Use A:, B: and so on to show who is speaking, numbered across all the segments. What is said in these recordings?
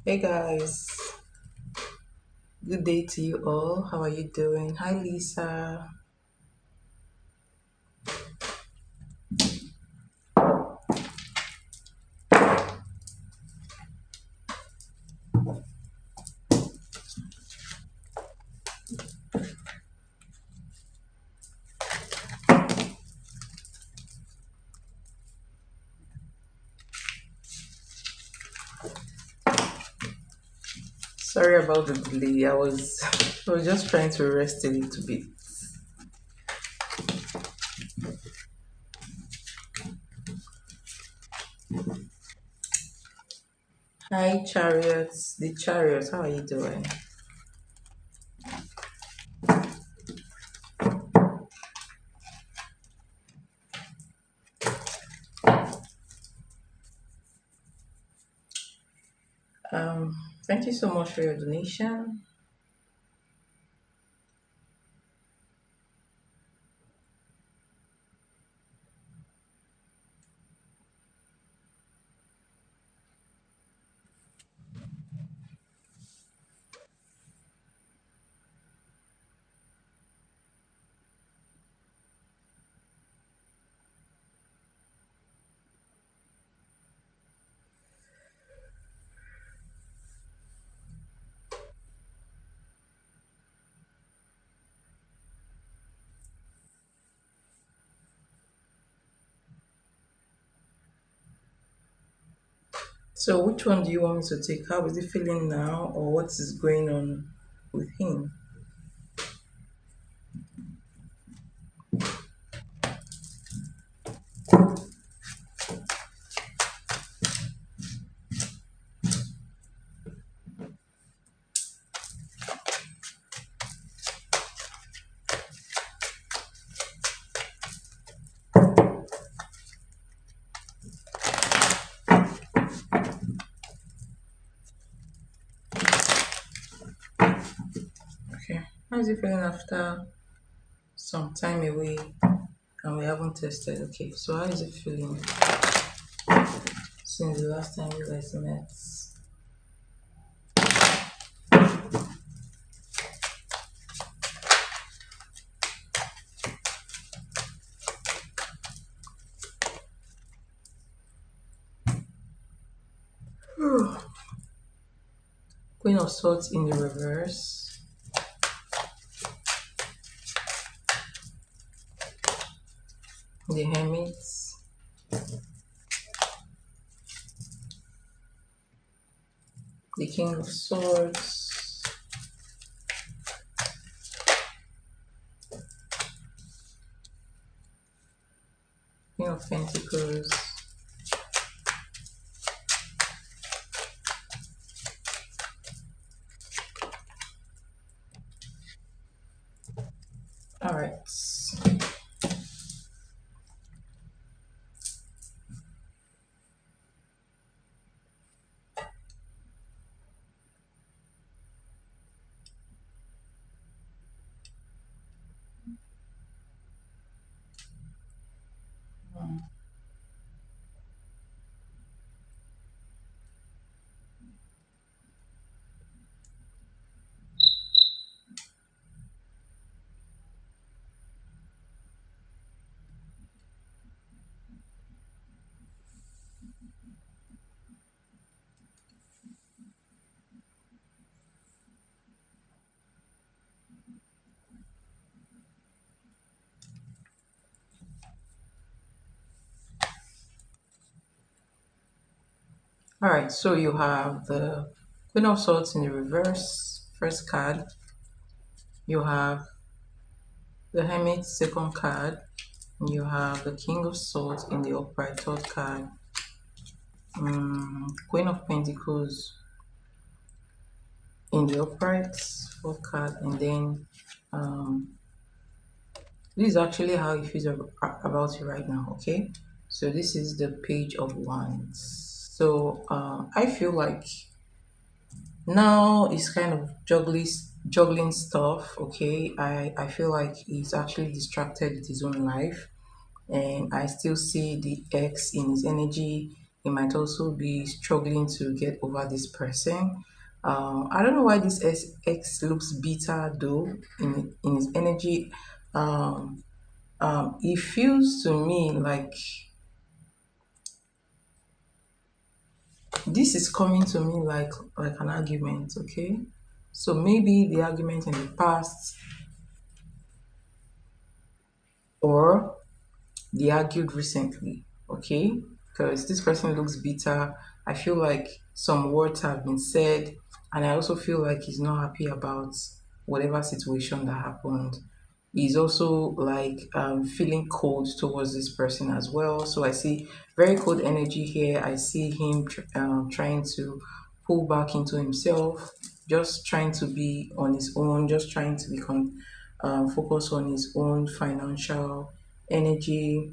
A: Hey guys, good day to you all. How are you doing? Hi Lisa. Sorry about the delay. I was just trying to rest a little bit. Hi chariots, the chariots. How are you doing? Thank you so much for your donation. So, which one do you want me to take? How is he feeling now, or what is going on with him? Okay, how is he feeling after some time away and we haven't tested? Okay, so how is he feeling since the last time you guys met? Queen of Swords in the reverse. The Hermit. The King of Swords. Queen of Pentacles. Alright. Alright, so you have the Queen of Swords in the reverse, first card. You have the Hermit, second card. You have the King of Swords in the upright, third card. Queen of Pentacles in the upright, fourth card. And then this is actually how he feels about you right now, okay? So this is the Page of Wands. So I feel like now he's kind of juggling stuff, okay? I feel like he's actually distracted with his own life, and I still see the X in his energy. he might also be struggling to get over this person. I don't know why this ex looks bitter though in his energy. Um, it feels to me like this is coming to me like an argument, okay? So maybe the argument in the past, or they argued recently, okay? Because this person looks bitter. I feel like some words have been said, and I also feel like he's not happy about whatever situation that happened. He's also like feeling cold towards this person as well. So I see very cold energy here. I see him trying to pull back into himself, just trying to be on his own, just trying to become focus on his own financial energy.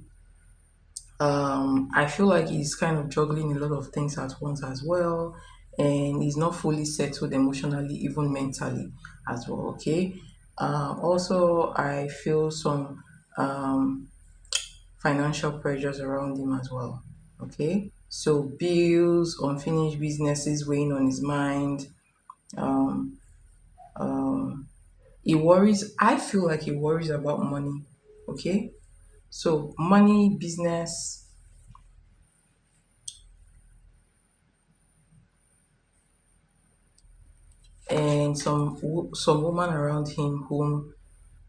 A: I feel like he's kind of juggling a lot of things at once as well, and he's not fully settled emotionally, even mentally as well. Okay. Also, I feel some um, financial pressures around him as well. Okay. So bills, unfinished businesses weighing on his mind. Um, um, he worries. I feel like he worries about money. Okay. So money, business, and some woman around him whom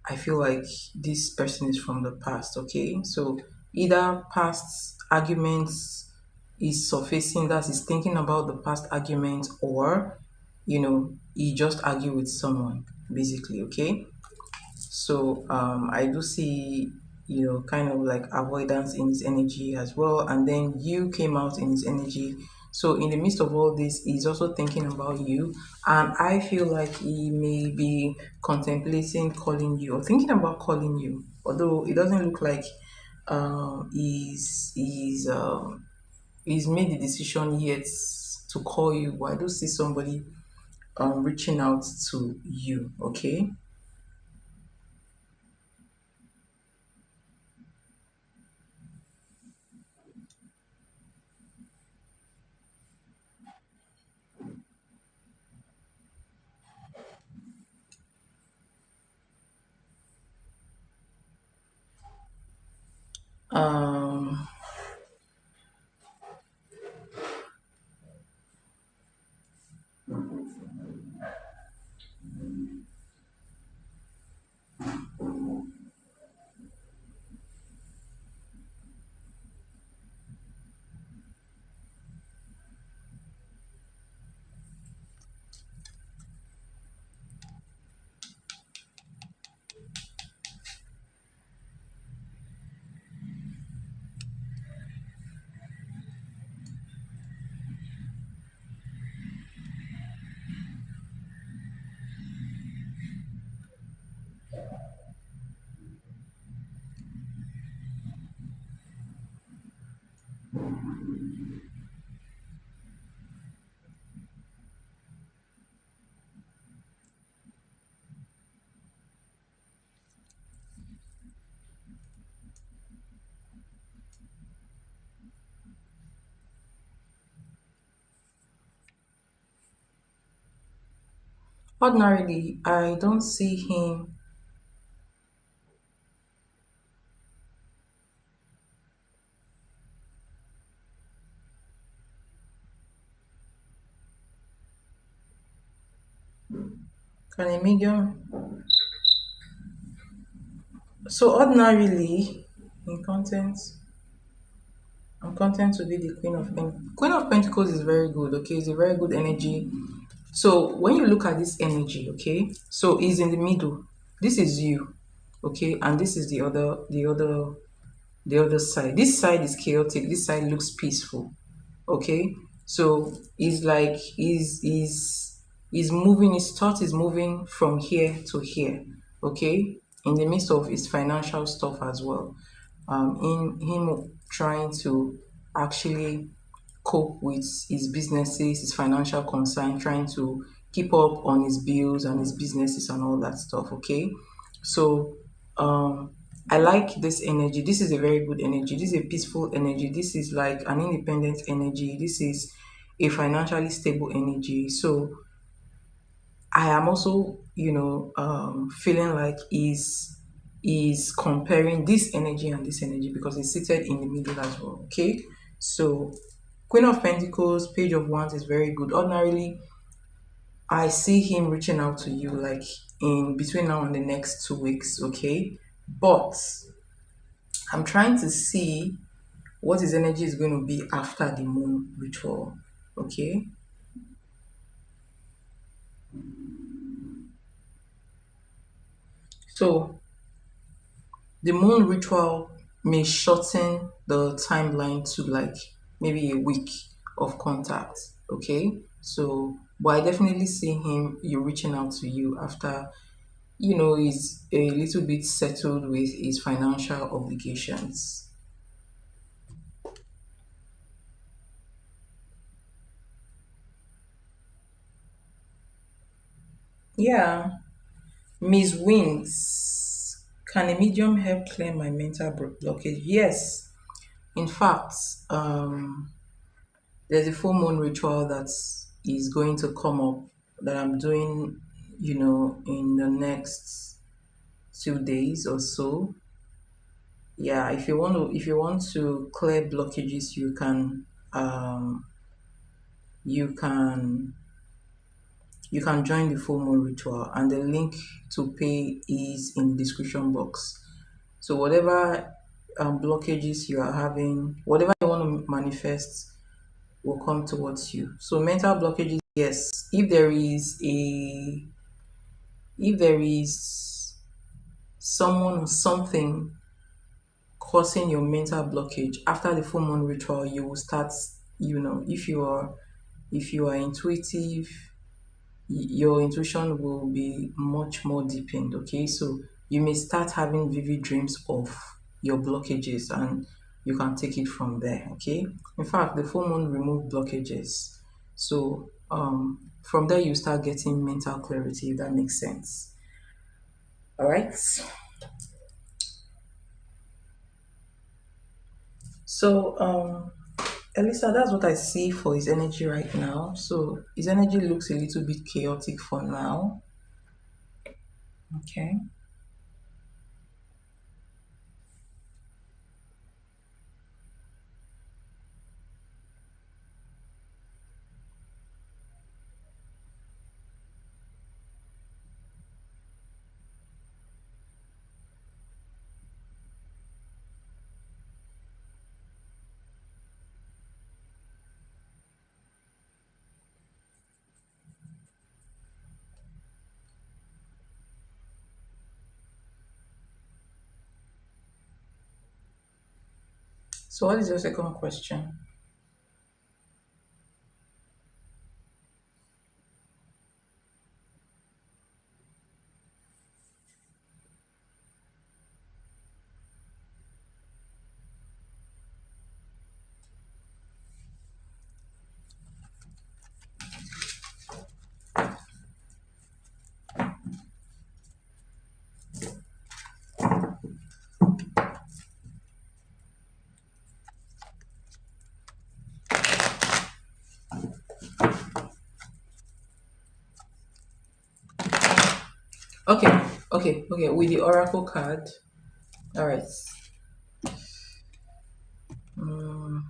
A: I feel like this person is from the past. Okay, so either past arguments is surfacing, that is thinking about the past arguments, or he just argue with someone basically. Okay, so I do see, kind of like avoidance in his energy as well. And then you came out in his energy. So in the midst of all this, he's also thinking about you. And I feel like he may be contemplating calling you or thinking about calling you. Although it doesn't look like he's made the decision yet to call you. But I do see somebody reaching out to you. Okay. Um Ordinarily, I don't see him. Can a medium? So ordinarily, in content, I'm content to be the Queen of Pentacles is very good. Okay, it's a very good energy. So when you look at this energy, okay, so it's in the middle. This is you, okay, and this is the other side. This side is chaotic. This side looks peaceful. Okay, so it's like he's moving. His thought is moving from here to here. Okay, in the midst of his financial stuff as well. In him trying to actually cope with his businesses, his financial concern, trying to keep up on his bills and his businesses and all that stuff. Okay, so um I like this energy. This is a very good energy. This is a peaceful energy. This is like an independent energy. This is a financially stable energy. So I am also, feeling like is comparing this energy and this energy because it's seated in the middle as well. Okay, so Queen of Pentacles, Page of Wands is very good. Ordinarily, I see him reaching out to you like in between now and the next 2 weeks. Okay, but I'm trying to see what his energy is going to be after the moon ritual. Okay, so the moon ritual may shorten the timeline to like maybe a week of contact. Okay, so but I definitely see him you reaching out to you after he's a little bit settled with his financial obligations. Yeah, Miss Wings, can a medium help clear my mental blockage? Yes. In fact, there's a full moon ritual that is going to come up that I'm doing, in the next 2 days or so. Yeah, if you want to clear blockages, you can you can join the full moon ritual, and the link to pay is in the description box. So whatever blockages you are having, whatever you want to manifest will come towards you. So mental blockages, yes. If there is someone or something causing your mental blockage after the full moon ritual, you will start, if you are intuitive, your intuition will be much more deepened. Okay, so you may start having vivid dreams of your blockages, and you can take it from there. Okay, in fact, the full moon remove blockages, so from there you start getting mental clarity, if that makes sense. All right, so Elisa, that's what I see for his energy right now. So his energy looks a little bit chaotic for now. Okay. So what is your second question? Okay, okay. With the oracle card. All right. Mm,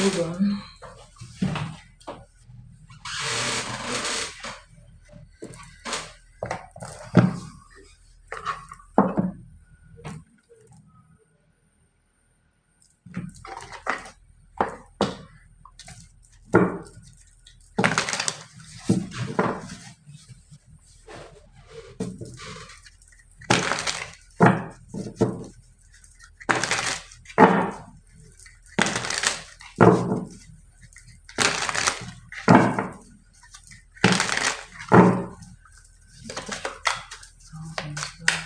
A: hold on.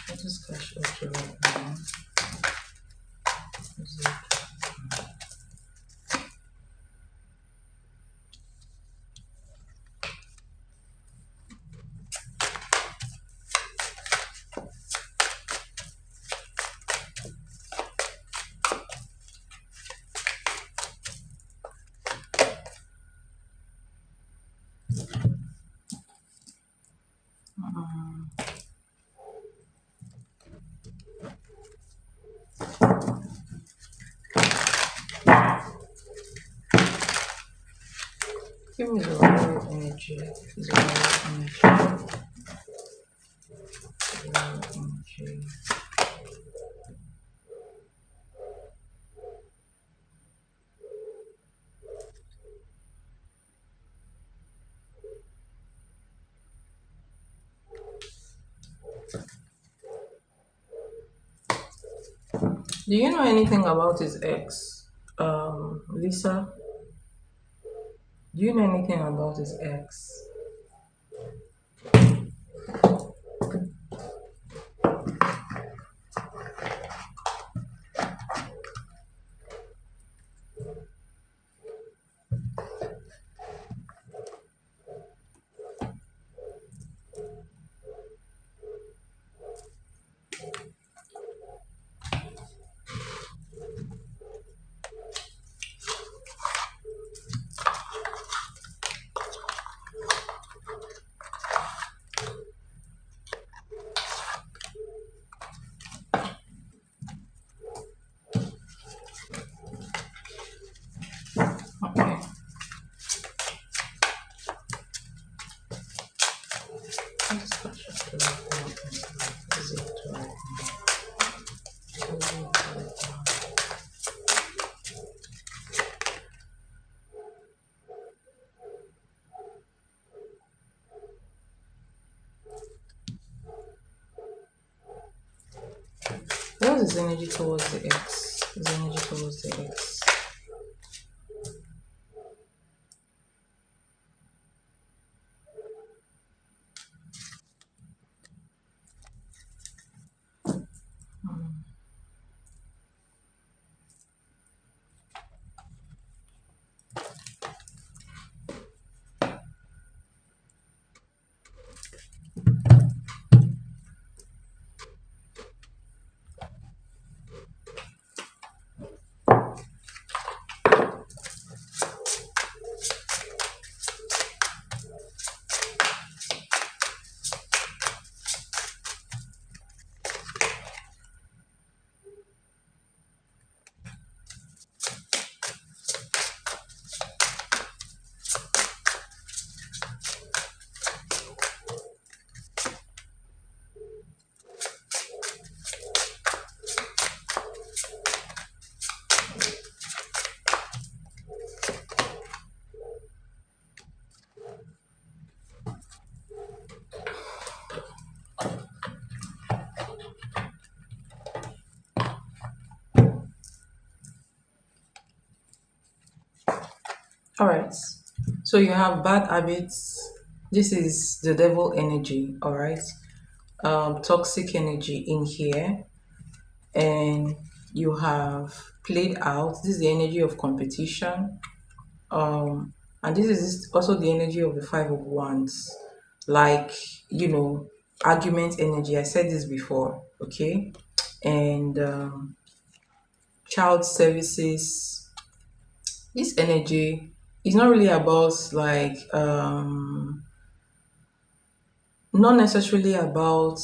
A: What is cash okay right now? Is it- Give me the raw energy. Is the raw energy. Raw energy. Do you know anything about his ex? Lisa, do you know anything about his ex? Okay. Let's catch up to right now. Is it right now? Is it right now? What is his energy towards the X? His energy towards the X. All right. So you have bad habits. This is the devil energy. All right. Toxic energy in here, and you have played out. This is the energy of competition. And this is also the energy of the Five of Wands, like argument energy. I said this before. Okay, and child services. This energy is not really about like not necessarily about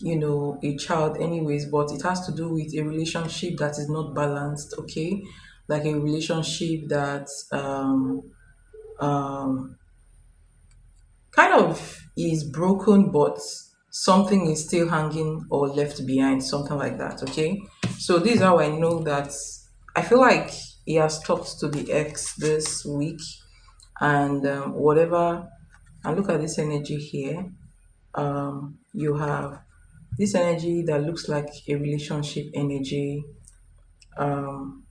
A: a child anyways, but it has to do with a relationship that is not balanced. Okay, like a relationship that um kind of is broken, but something is still hanging or left behind, something like that. Okay, so this is how I know that I feel like he has talked to the ex this week, and whatever. And look at this energy here. You have this energy that looks like a relationship energy. Um,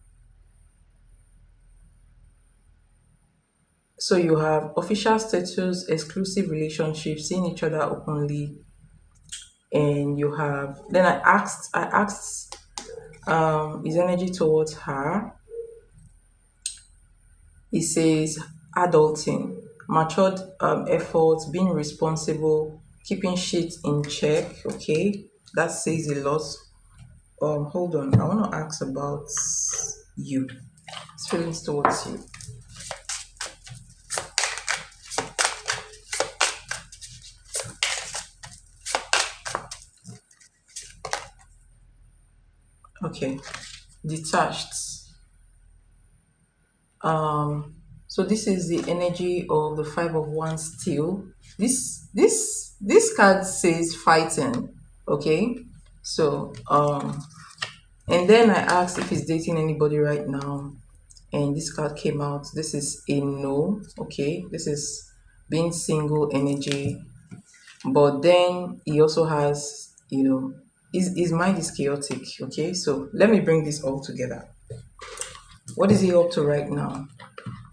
A: so you have official status, exclusive relationship, seeing each other openly, and you have. Then I asked his energy towards her. He says adulting, matured efforts, being responsible, keeping shit in check. Okay, that says a lot. Hold on, I want to ask about you. His feelings towards you. Okay, detached. So this is the energy of the Five of Wands still. This card says fighting. Okay, so and then I asked if he's dating anybody right now, and this card came out. This is a no. Okay, this is being single energy, but then he also has, his mind is chaotic. Okay, so let me bring this all together. What is he up to right now?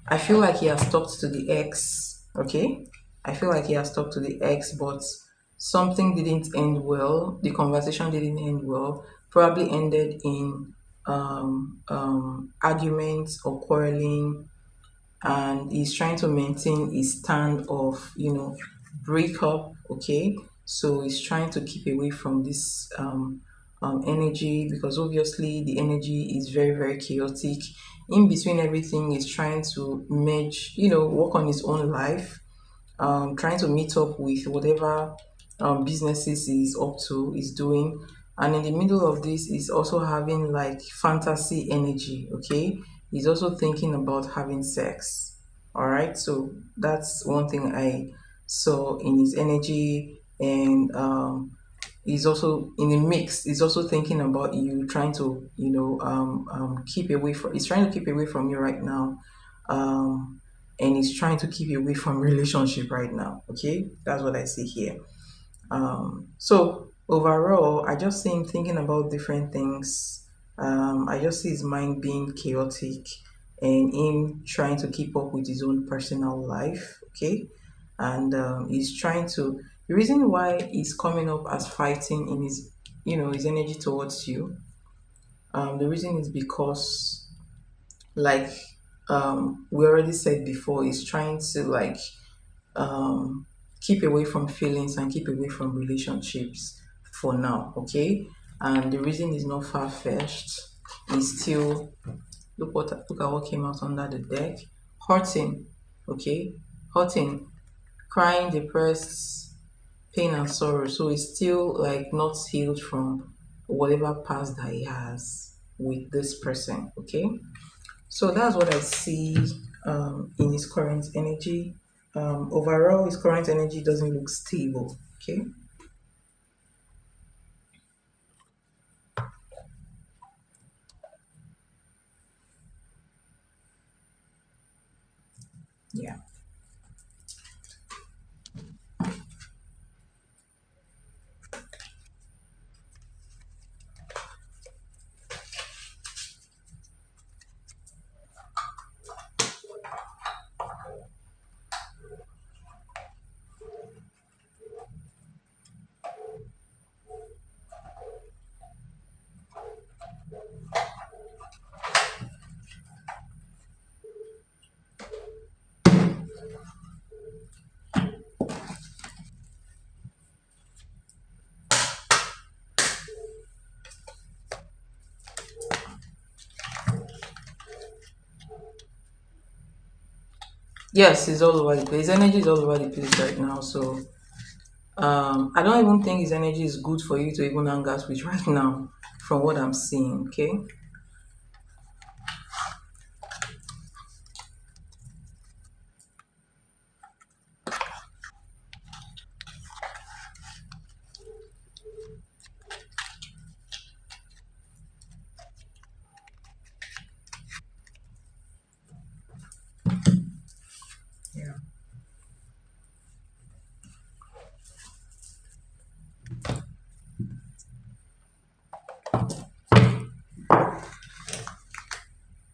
A: I feel like he has talked to the ex. Okay, I feel like he has talked to the ex, but something didn't end well. The conversation didn't end well. Probably ended in arguments or quarreling, and he's trying to maintain his stand of, break up. Okay, so he's trying to keep away from this energy, because obviously the energy is very, very chaotic. In between everything, he's trying to merge, work on his own life, trying to meet up with whatever businesses he's up to, is doing. And in the middle of this, he's also having like fantasy energy. Okay, he's also thinking about having sex. All right, so that's one thing I saw in his energy. And he's also in the mix, he's also thinking about you, trying to, keep away from, he's trying to keep away from you right now. um and he's trying to keep away from relationship right now. Okay, that's what I see here. So overall, I just see him thinking about different things. I just see his mind being chaotic, and him trying to keep up with his own personal life. Okay, and he's trying to. The reason why he's coming up as fighting in his, his energy towards you. The reason is because, like, we already said before, he's trying to like um, keep away from feelings and keep away from relationships for now. Okay, and the reason is not far fetched. Is still, look at what came out under the deck. Hurting. Okay, hurting, crying, depressed, pain and sorrow. So he's still like not healed from whatever past that he has with this person. Okay, so that's what I see in his current energy. Overall, his current energy doesn't look stable. Okay. Yeah. Yes, he's all over the place. His energy is all over the place right now. So I don't even think his energy is good for you to even hang out with right now, from what I'm seeing. Okay.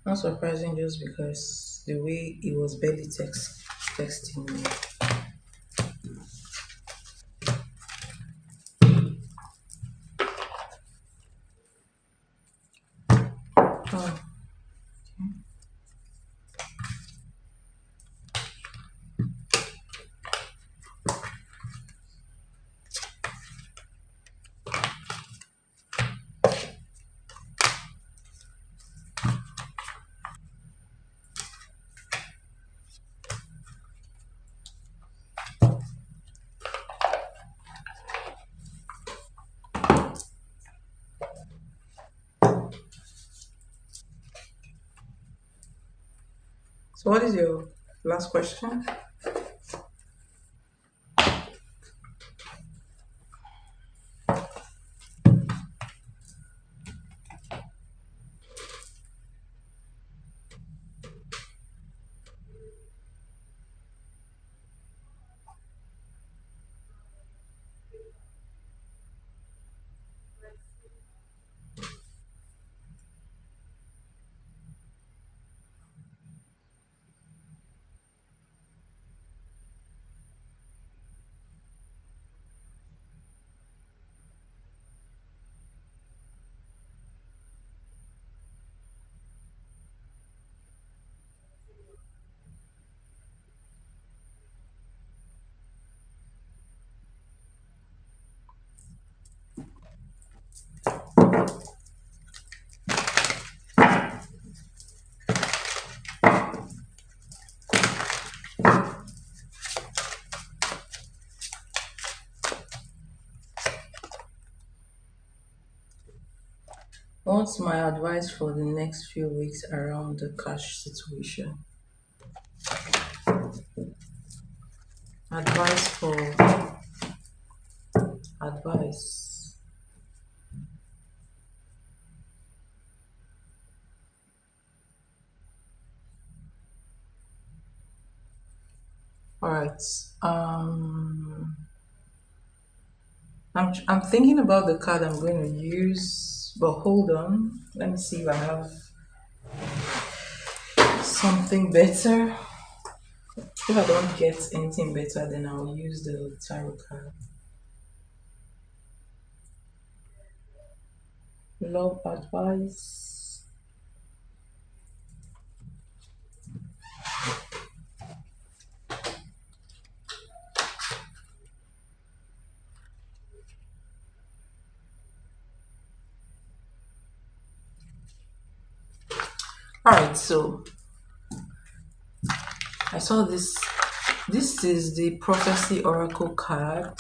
A: Not surprising just because the way he was barely texting me. Oh, so what is your last question? What's my advice for the next few weeks around the cash situation? Advice for advice. All right. Um, I'm thinking about the card I'm going to use, but hold on. Let me see if I have something better. If I don't get anything better, then I'll use the tarot card. Love advice. All right, so I saw this. This is the prophecy oracle card.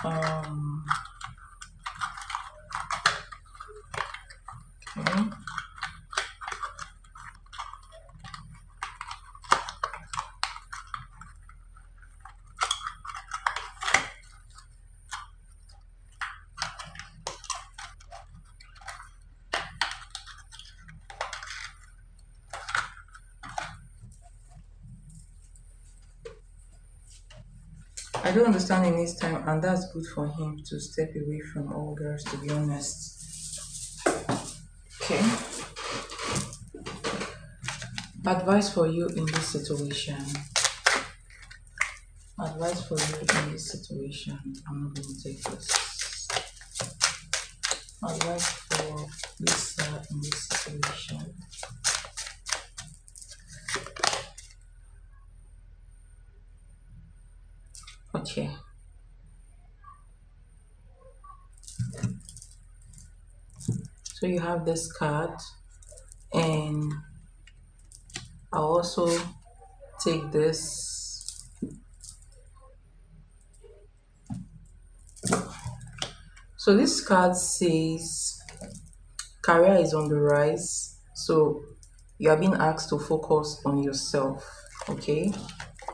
A: Um, okay. I don't understand in his time, and that's good for him to step away from all girls, to be honest. Okay. Advice for you in this situation. Advice for you in this situation. I'm not going to take this. Advice for Lisa in this situation. Okay. So you have this card, and I'll also take this. So this card says career is on the rise. So you are being asked to focus on yourself, okay?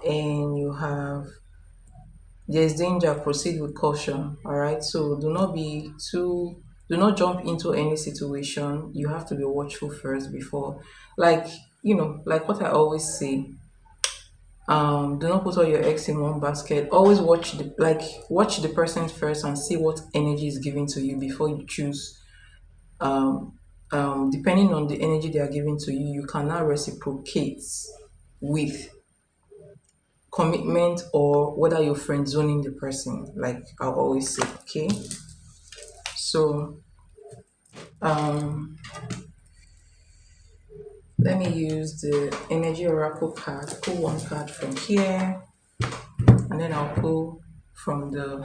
A: And you have there's danger, proceed with caution. All right. So do not jump into any situation. You have to be watchful first before, like, like what I always say. Do not put all your eggs in one basket. Always watch the person first and see what energy is given to you before you choose um depending on the energy they are giving to you, you can now reciprocate with commitment or whether you're friend zoning the person, like I always say. Okay, so um let me use the energy oracle card, pull one card from here, and then I'll pull from the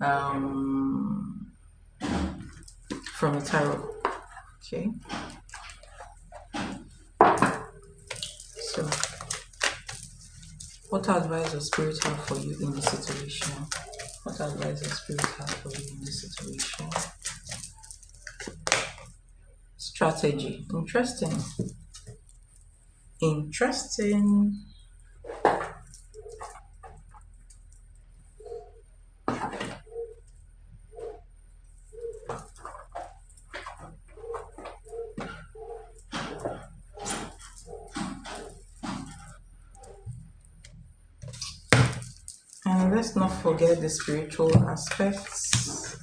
A: um tarot. Okay, so what advice does spirit have for you in this situation? What advice does spirit have for you in this situation? Strategy. Interesting. Interesting. And let's not forget the spiritual aspects.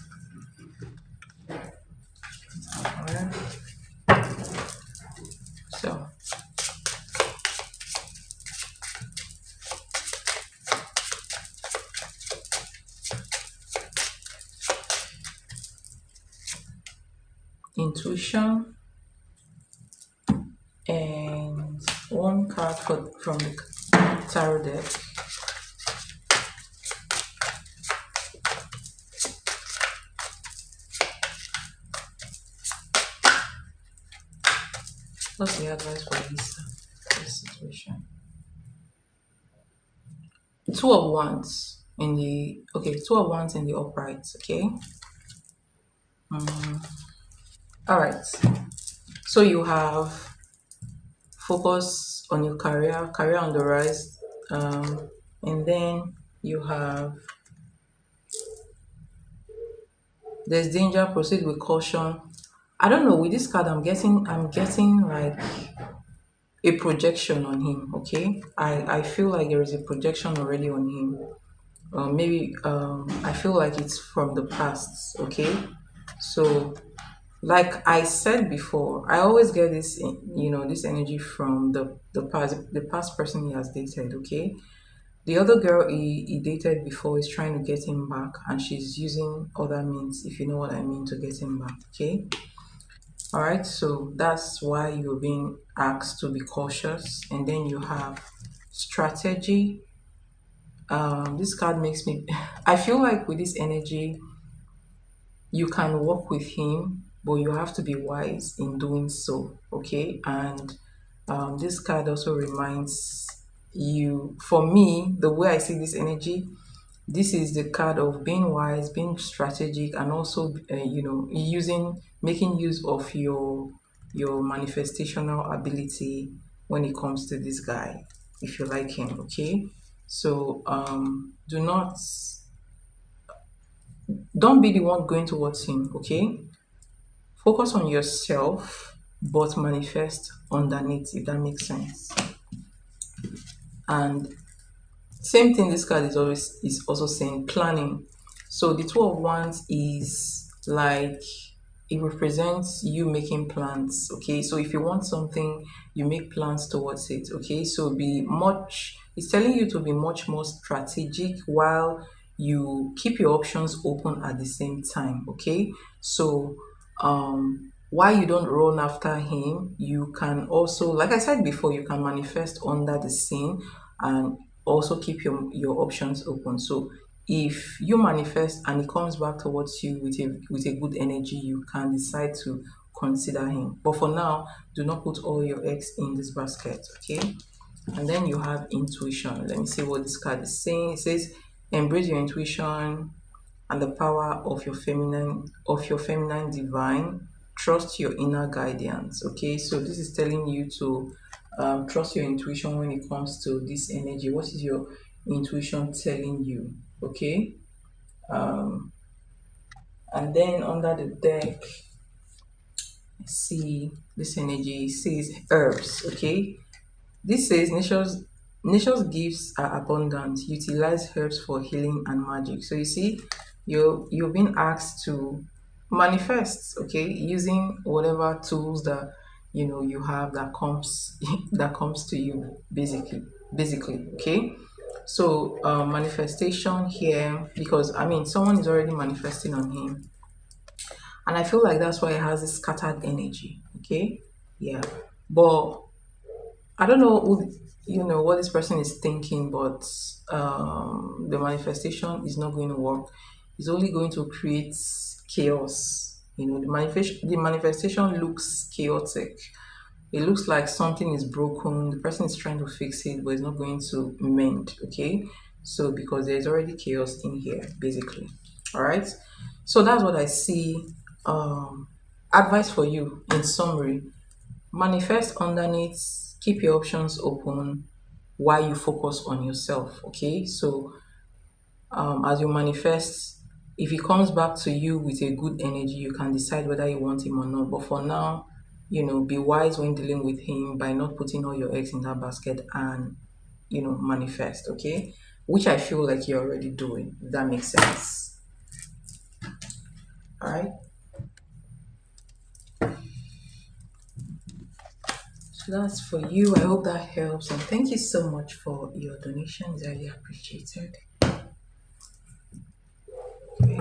A: Alright. So intuition and one card from the tarot deck. What's the advice for this situation? Two of wands in the two of wands in the upright. Okay. All right. So you have focus on your career on the rise, and then you have there's danger, proceed with caution. I don't know, with this card I'm getting like a projection on him. Okay, I feel like there is a projection already on him. Maybe I feel like it's from the past. Okay, so like I said before, I always get this, this energy from the past person he has dated. Okay, the other girl he dated before is trying to get him back, and she's using other means, if you know what I mean, to get him back. Okay, all right, so that's why you're being asked to be cautious. And then you have strategy. This card makes me I feel like with this energy you can work with him, but you have to be wise in doing so. Okay, and this card also reminds you, for me, the way I see this energy, this is the card of being wise, being strategic, and also making use of your manifestational ability when it comes to this guy, if you like him. Okay, so do not don't be the one going towards him. Okay, focus on yourself but manifest underneath, if that makes sense. And same thing, this card is also saying planning. So the two of wands is like, it represents you making plans. Okay, so if you want something, you make plans towards it. Okay, so it's telling you to be much more strategic while you keep your options open at the same time. Okay, so why you don't run after him, you can also, like I said before, you can manifest under the scene and also keep your options open. So if you manifest and it comes back towards you with a good energy, you can decide to consider him. But for now, do not put all your eggs in this basket. Okay, and then you have intuition. Let me see what this card is saying. It says embrace your intuition and the power of your feminine divine. Trust your inner guidance. Okay, so this is telling you to trust your intuition when it comes to this energy. What is your intuition telling you? Okay, and then under the deck, see this energy says herbs. Okay, this says nature's gifts are abundant. Utilize herbs for healing and magic. So you see, you're being asked to manifest, okay, using whatever tools that you have that comes that comes to you, basically, okay. So manifestation here, because I mean someone is already manifesting on him, and I feel like that's why it has this scattered energy, okay. Yeah, but I don't know what this person is thinking, but the manifestation is not going to work. It's only going to create chaos. The manifestation looks chaotic. It looks like something is broken. The person is trying to fix it, but it's not going to mend. Okay, so because there's already chaos in here, basically. All right. So that's what I see. Advice for you in summary: manifest underneath, keep your options open while you focus on yourself. Okay, so as you manifest, if he comes back to you with a good energy, you can decide whether you want him or not. But for now, be wise when dealing with him by not putting all your eggs in that basket, and manifest. Okay, which I feel like you're already doing, if that makes sense. All right, so that's for you. I hope that helps, and thank you so much for your donations. I really appreciated. Okay.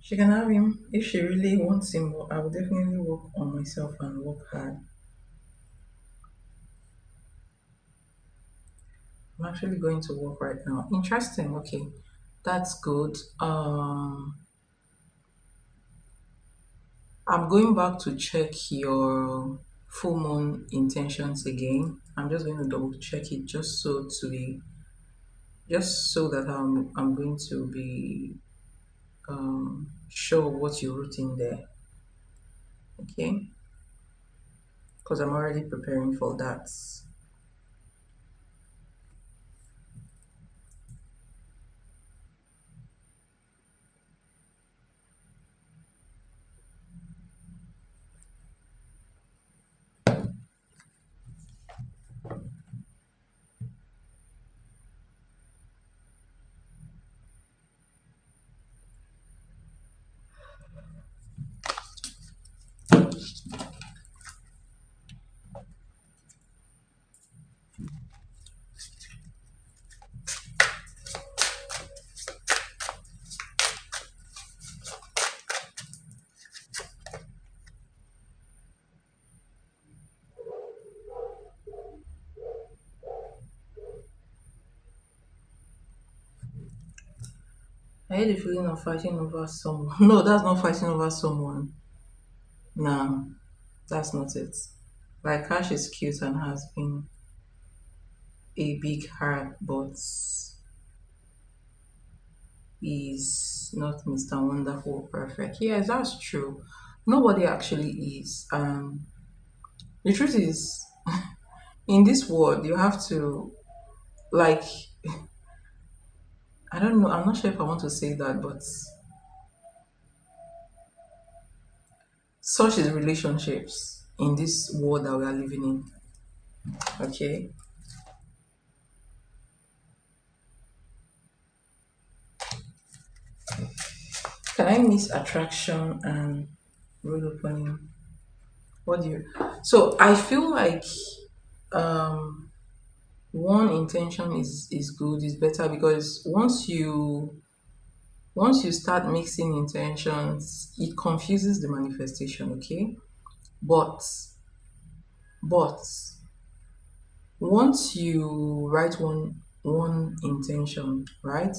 A: She can have him if she really wants him, but I will definitely work on myself and work hard. I'm actually going to work right now. Interesting. Okay, that's good. I'm going back to check your full moon intentions again. I'm just going to double check it just so that I'm going to be sure what you wrote in there. Okay, because I'm already preparing for that. I had the feeling of fighting over someone. No, that's not fighting over someone. No, that's not it. Like Cash is cute and has been a big heart, but is not Mr. Wonderful Perfect. Yes, that's true. Nobody actually is. The truth is, in this world, you have to, like, I don't know, I'm not sure if I want to say that, but such is relationships in this world that we are living in. Okay. Can I miss attraction and road opening? What do you? So I feel like um one intention is good, is better, because once you start mixing intentions, it confuses the manifestation. Okay, but but once you write one intention, right?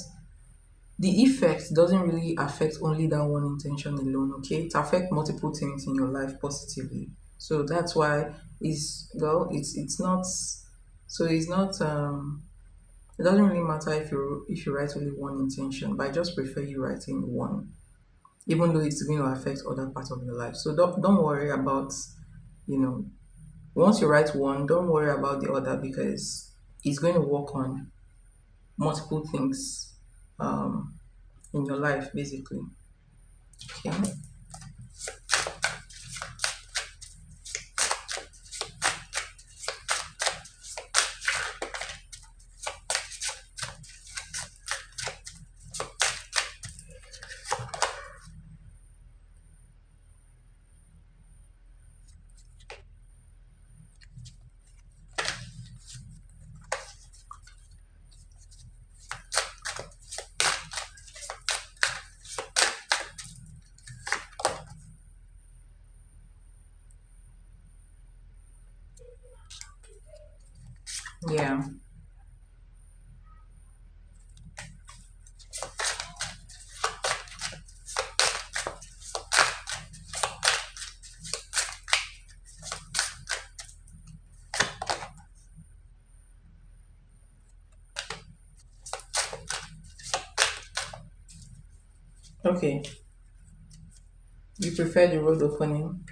A: the effect doesn't really affect only that one intention alone, okay? It affects multiple things in your life positively. So that's why it's not, so it's not it doesn't really matter if you write only one intention, but I just prefer you writing one, even though it's going to affect other parts of your life. So don't worry about, you know, once you write one, don't worry about the other, because it's going to work on multiple things um in your life basically. Okay. Yeah. Okay. You prefer the road opening?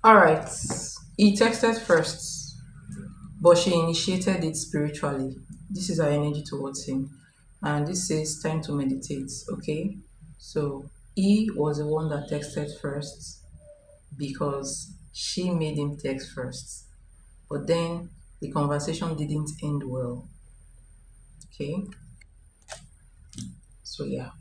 A: All right. He texted first, but she initiated it spiritually. This is her energy towards him. And this says time to meditate. Okay. So he was the one that texted first because she made him text first. But then the conversation didn't end well. Okay. So yeah.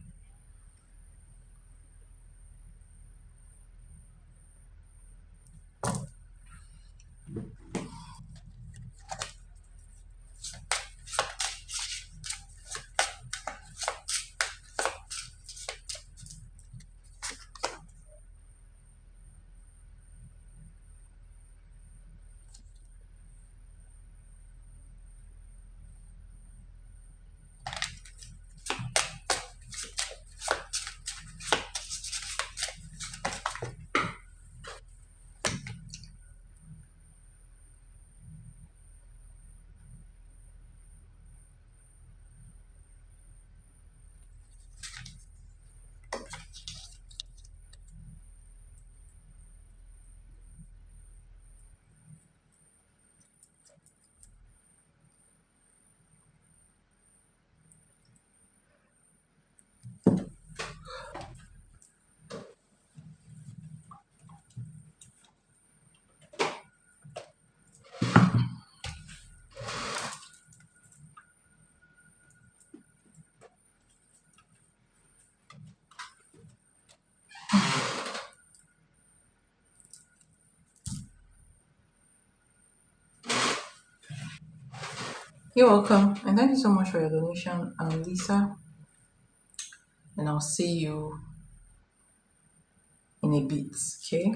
A: You're welcome, and thank you so much for your donation, Lisa. And I'll see you in a bit. Okay.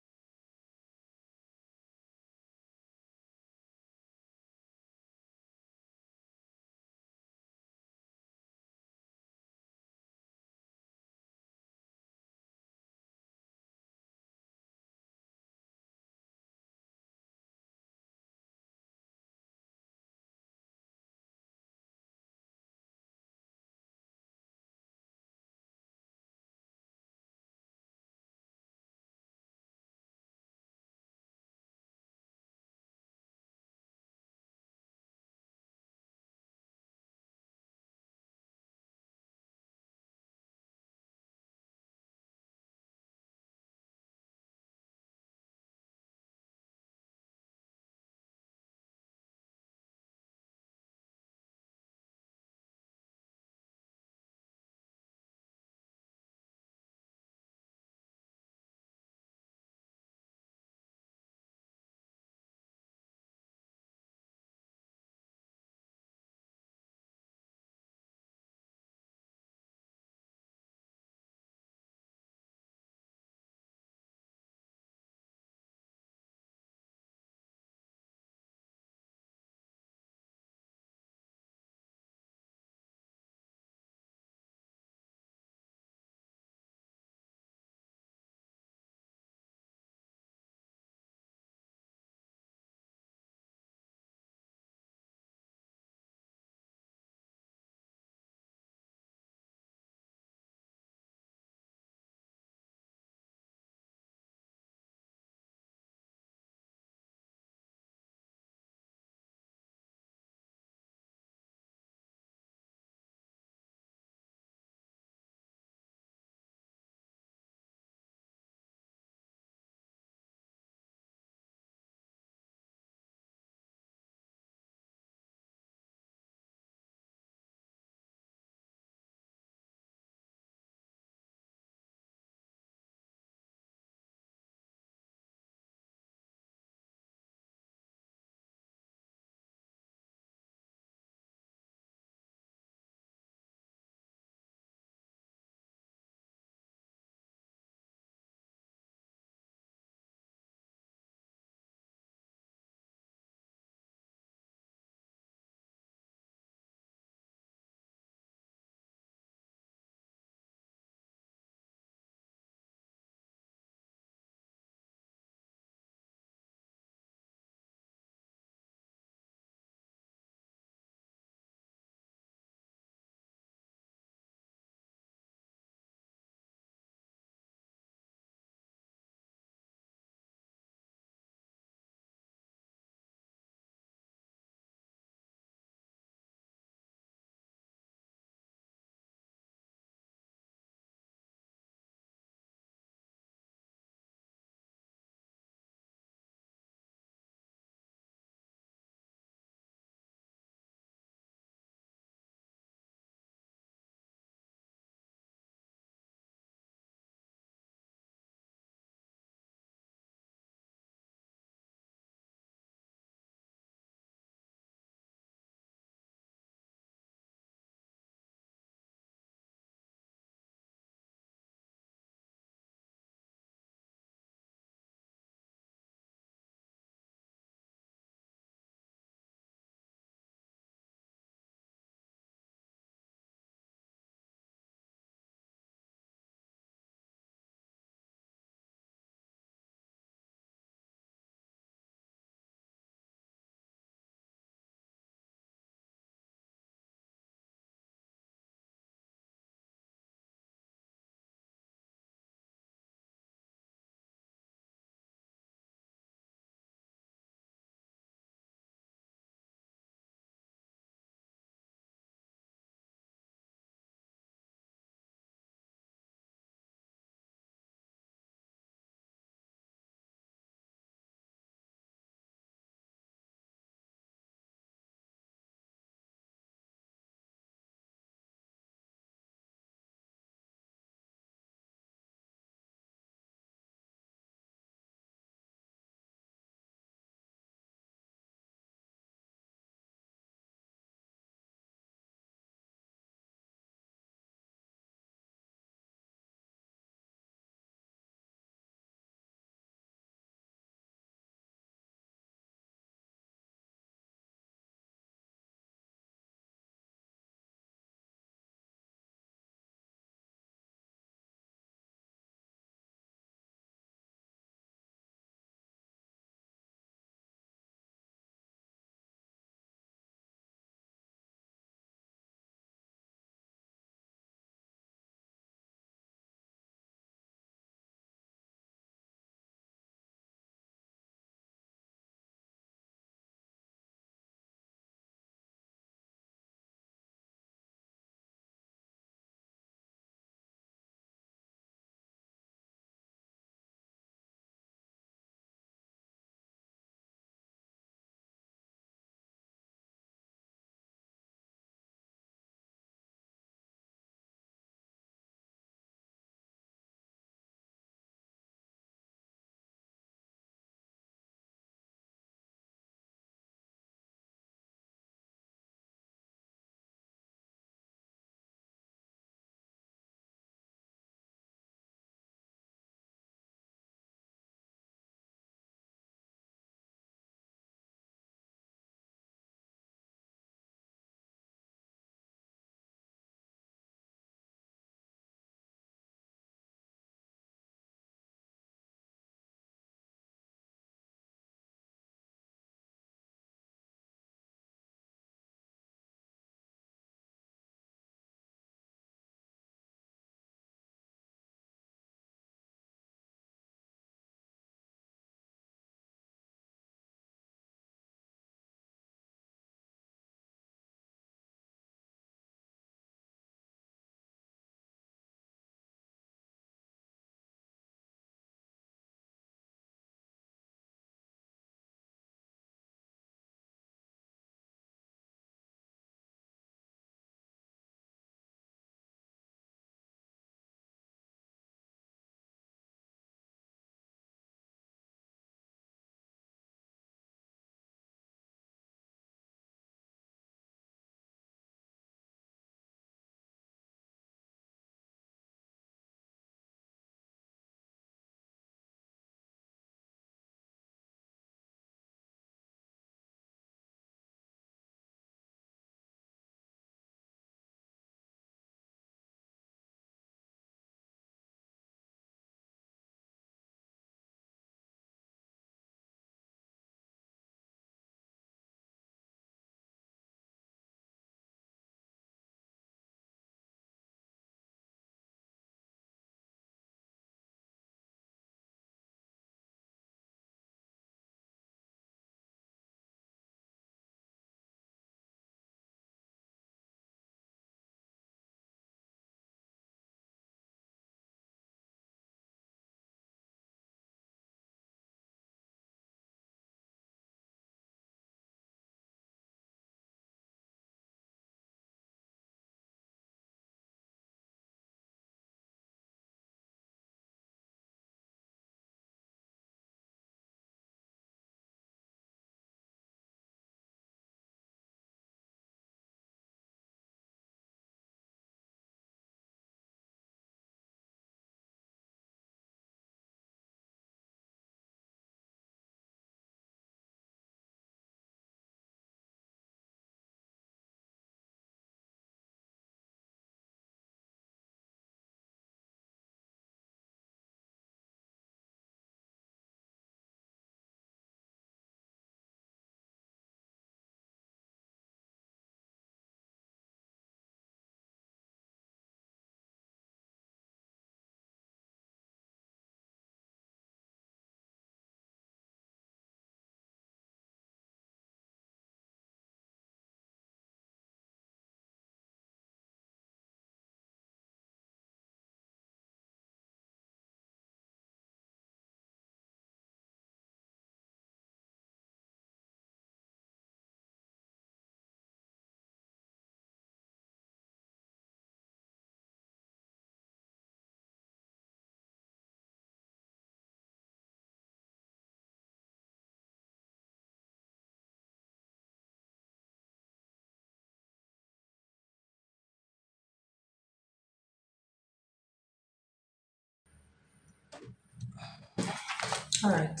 A: All right.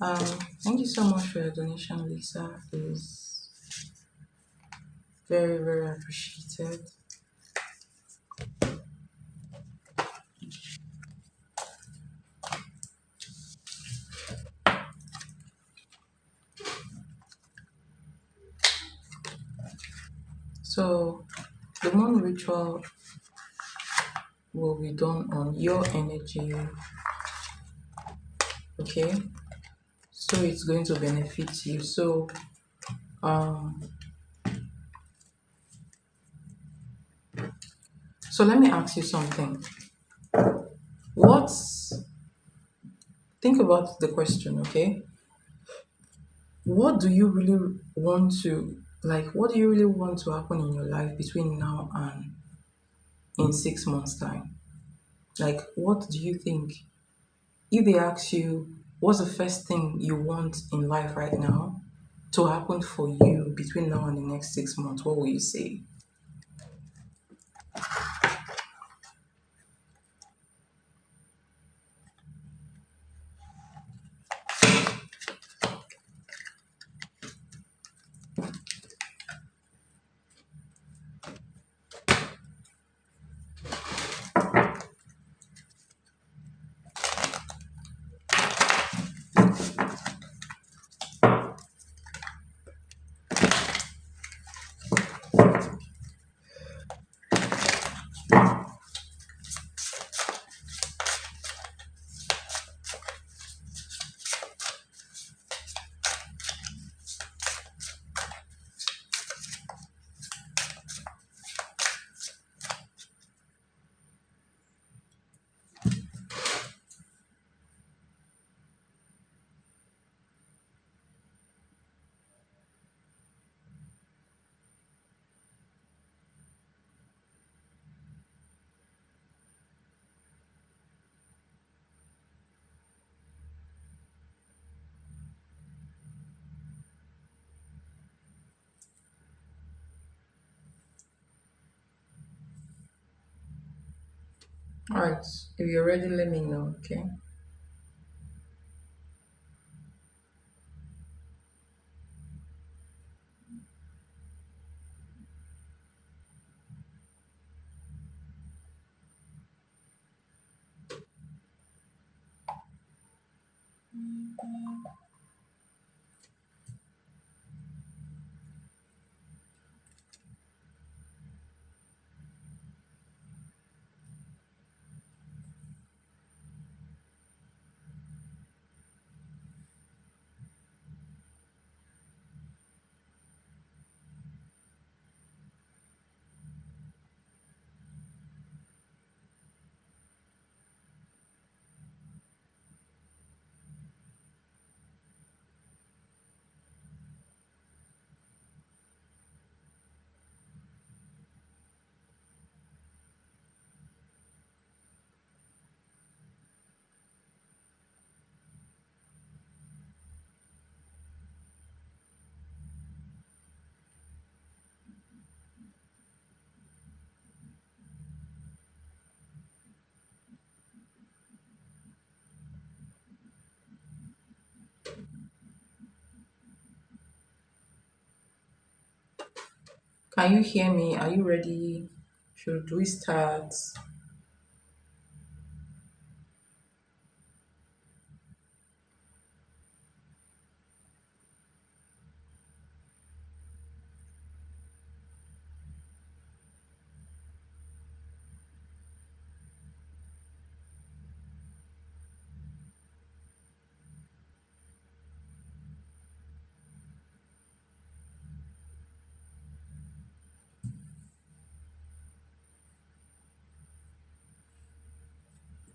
A: Um, Thank you so much for your donation, Lisa. It is very, very appreciated. So, the moon ritual will be done on your energy, okay? So, it's going to benefit you. Um, so let me ask you something. What's Think about the question, okay? What do you really want to What do you really want to happen in your life between now and in 6 months' time? Like, what do you think? If they ask you, what's the first thing you want in life right now to happen for you between now and the next 6 months, what will you say? All right, if you're ready, let me know, okay? Can you hear me? Are you ready? Should we start?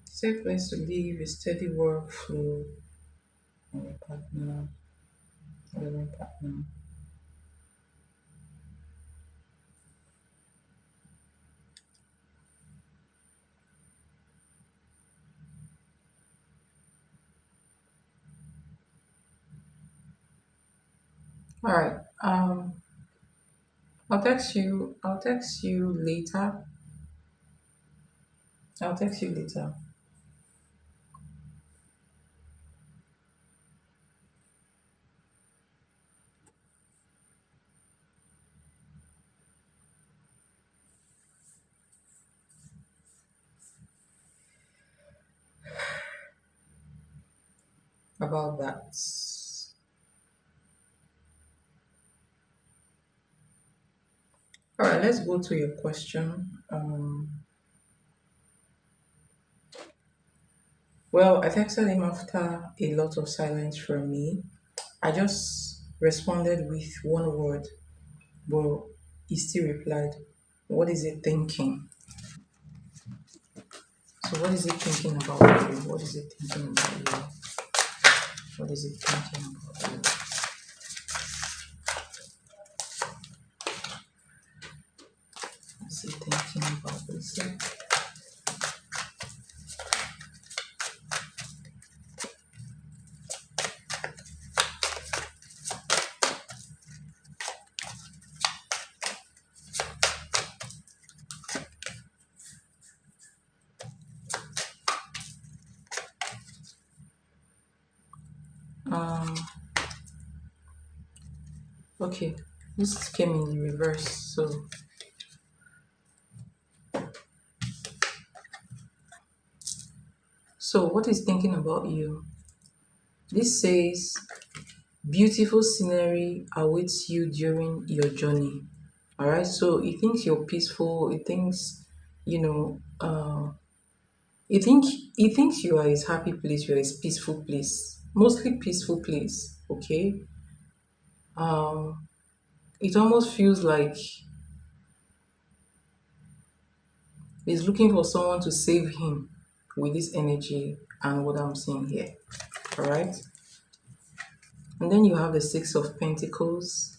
A: Safe place to live, a steady workflow, and a partner, living partner. All right. I'll text you. I'll text you later. I'll text you later. about that. All right, let's go to your question. Well, I texted him after a lot of silence from me. I just responded with one word, but he still replied, "What is it thinking?" So, what is it thinking about you? What is it thinking about you? What is it thinking about you? What is it thinking about yourself? Um, okay, this came in the reverse. So what is thinking about you? This says beautiful scenery awaits you during your journey. All right, so he thinks you're peaceful. He thinks, you know, he think he thinks you are his happy place. You are his peaceful place, mostly peaceful place. Okay, it almost feels like he's looking for someone to save him with this energy and what I'm seeing here. All right, and then you have the Six of Pentacles.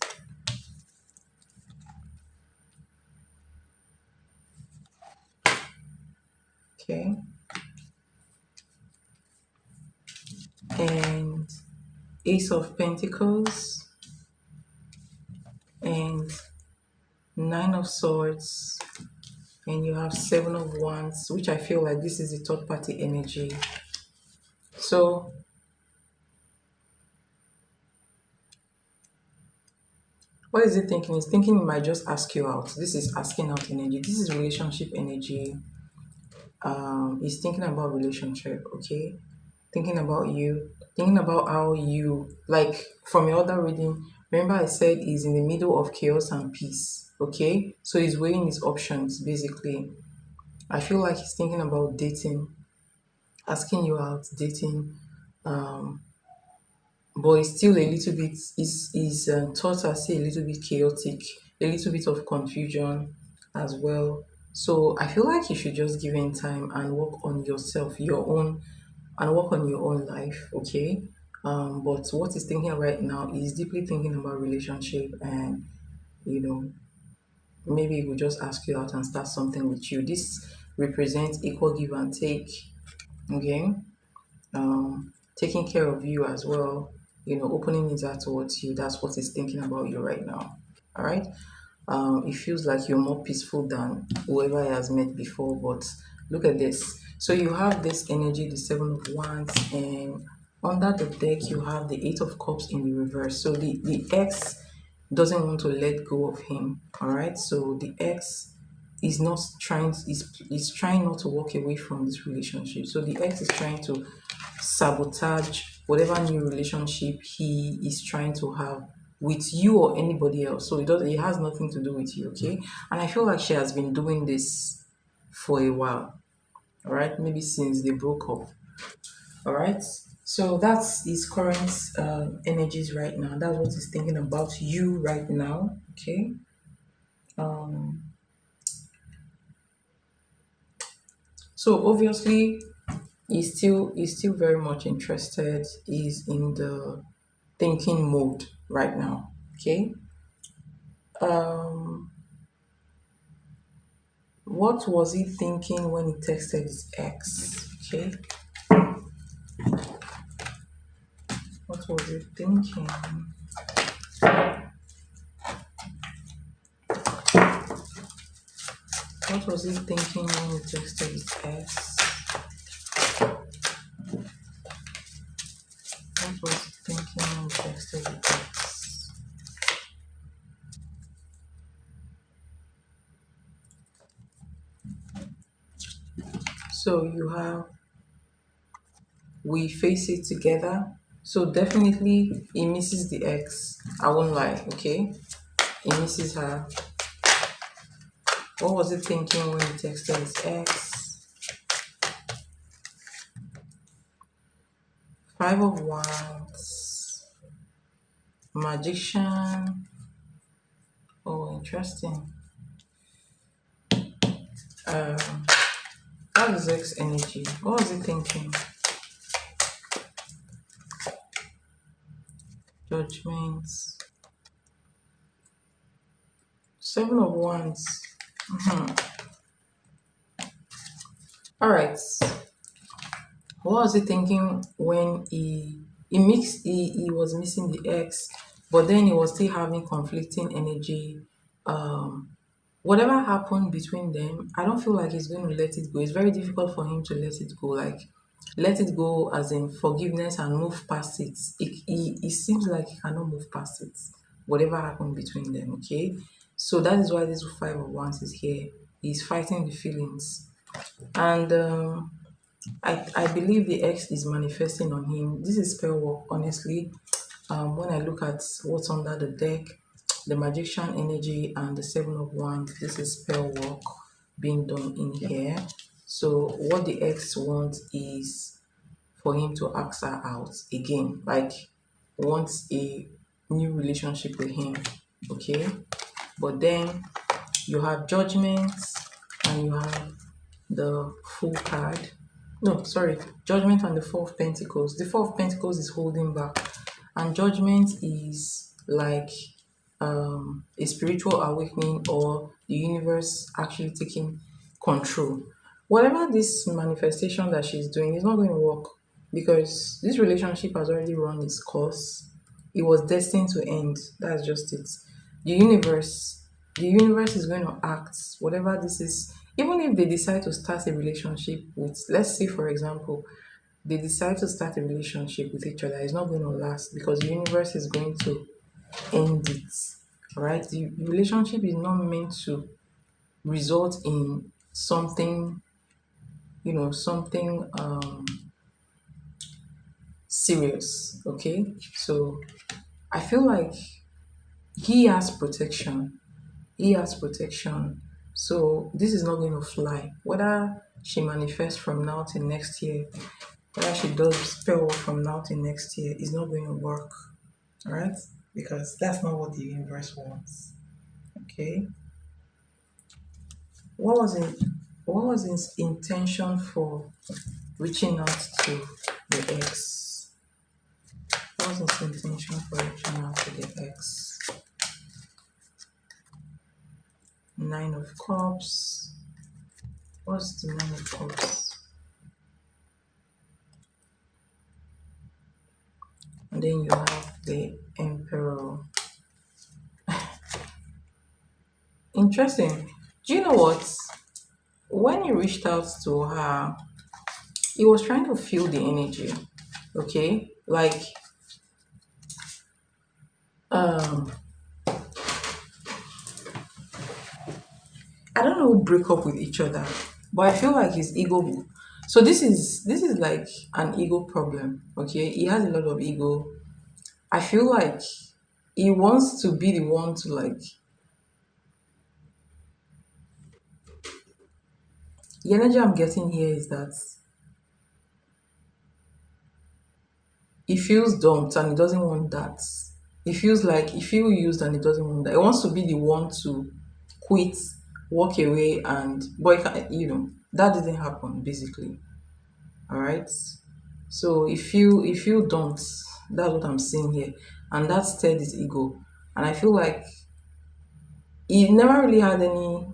A: Okay, and Ace of Pentacles and Nine of Swords, and you have Seven of Wands, which I feel like this is the third party energy. So what is it thinking? It's thinking it might just ask you out. This is asking out energy. This is relationship energy. It's thinking about relationship, okay? Thinking about you, thinking about how you, like from your other reading, remember I said he's in the middle of chaos and peace, okay? So he's weighing his options basically. I feel like he's thinking about dating, asking you out, dating, um, but it's still a little bit, his thoughts are still a little bit chaotic, a little bit of confusion as well. So I feel like you should just give in time and work on yourself, your own, and work on your own life, okay? But what he's thinking right now is deeply thinking about relationship, and you know, maybe he will just ask you out and start something with you. This represents equal give and take, okay? Taking care of you as well, opening his heart towards you. That's what he's thinking about you right now. All right. It feels like you're more peaceful than whoever he has met before. But look at this. So you have this energy, the Seven of Wands, and under the deck you have the Eight of Cups in the reverse. So the ex doesn't want to let go of him. All right. So the ex is not trying is trying not to walk away from this relationship. So the ex is trying to sabotage whatever new relationship he is trying to have with you or anybody else. So it has nothing to do with you, okay? And I feel like she has been doing this for a while, all right? Maybe since they broke up, all right? So that's his current energies right now. That's what he's thinking about you right now, okay? Um, so obviously he's still very much interested. He's in the thinking mode right now. Okay. Um, what was he thinking when he texted his ex? Okay. What was he thinking? What was he thinking when he texted his ex? What was he thinking when he texted his ex? So you have we face it together. So definitely he misses the ex. I won't lie, okay? He misses her. What was he thinking when he texted his ex? Five of Wands. Magician. Oh, interesting. Um, that is ex energy. What was he thinking? Judgments. Seven of Wands. All right. What was he thinking when he was missing the ex, but then he was still having conflicting energy. Whatever happened between them, I don't feel like he's going to let it go. It's very difficult for him to let it go. Like, let it go as in forgiveness and move past it. It seems like he cannot move past it. Whatever happened between them, okay? So that is why this Five of Wands is here. He's fighting the feelings. And I believe the X is manifesting on him. This is spell work, honestly. When I look at what's under the deck, the magician energy and the Seven of Wands, this is spell work being done in here. So what the X wants is for him to ask her out again, like wants a new relationship with him, okay? But then you have Judgment and you have the Fool card. No, sorry, Judgment and the Four of Pentacles. The Four of Pentacles is holding back, and Judgment is like a spiritual awakening or the universe actually taking control. Whatever this manifestation that she's doing is not going to work because this relationship has already run its course. It was destined to end. That's just it. The universe, the universe is going to act. Whatever this is, even if they decide to start a relationship with, let's say, for example, they decide to start a relationship with each other, it's not going to last because the universe is going to end it. Right? The relationship is not meant to result in something, something serious. Okay, so I feel like he has protection. He has protection. So this is not going to fly. Whether she manifests from now till next year, whether she does spell work from now till next year, is not going to work. All right, because that's not what the universe wants. Okay. What was in what was his intention for reaching out to the ex? What was his intention for reaching out to the ex? Nine of Cups. What's the Nine of Cups? And then you have the Emperor. Interesting. Do you know what? When he reached out to her, he was trying to feel the energy. Okay? Like um I don't know, break up with each other, but I feel like his ego. So this is like an ego problem. Okay, he has a lot of ego. I feel like he wants to be the one to like. The energy I'm getting here is that he feels dumped and he doesn't want that. He feels like he feels used and he doesn't want that. He wants to be the one to quit, walk away, and but that didn't happen basically. All right. So if you don't, that's what I'm seeing here, and that stirred his ego, and I feel like he never really had any.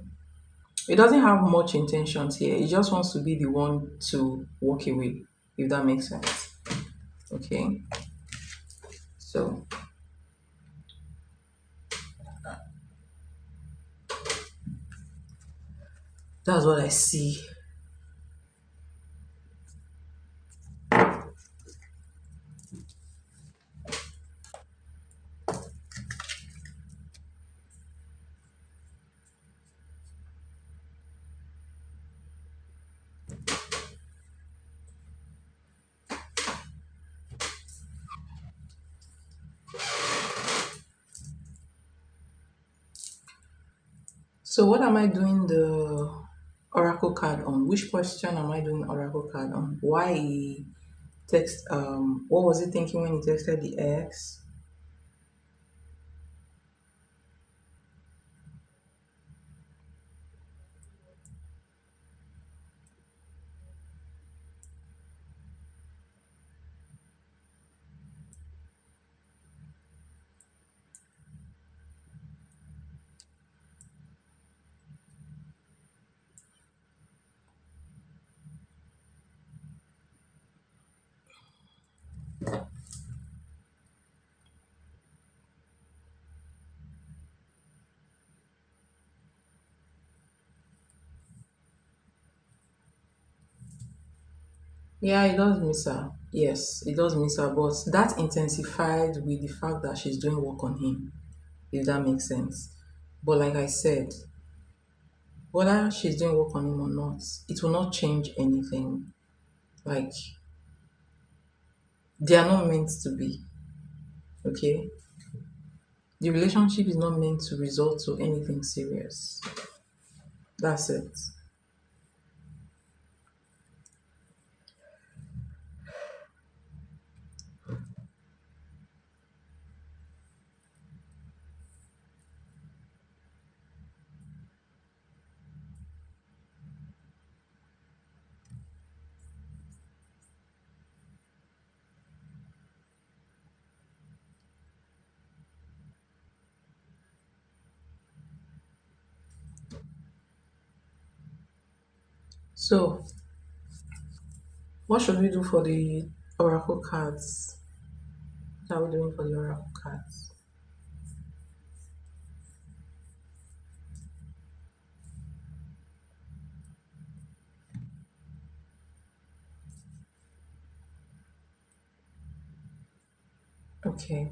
A: He doesn't have much intentions here. He just wants to be the one to walk away, if that makes sense. Okay, so that's what I see. So what am I doing the oracle card on? Which question am I doing oracle card on? Why he text what was he thinking when he texted the ex? Yeah, it does miss her. Yes, it does miss her, but that intensified with the fact that she's doing work on him, if that makes sense. But like I said, whether she's doing work on him or not, it will not change anything. Like, they are not meant to be, okay? The relationship is not meant to result to anything serious. That's it. So, what should we do for the oracle cards? What are we doing for the oracle cards? Okay.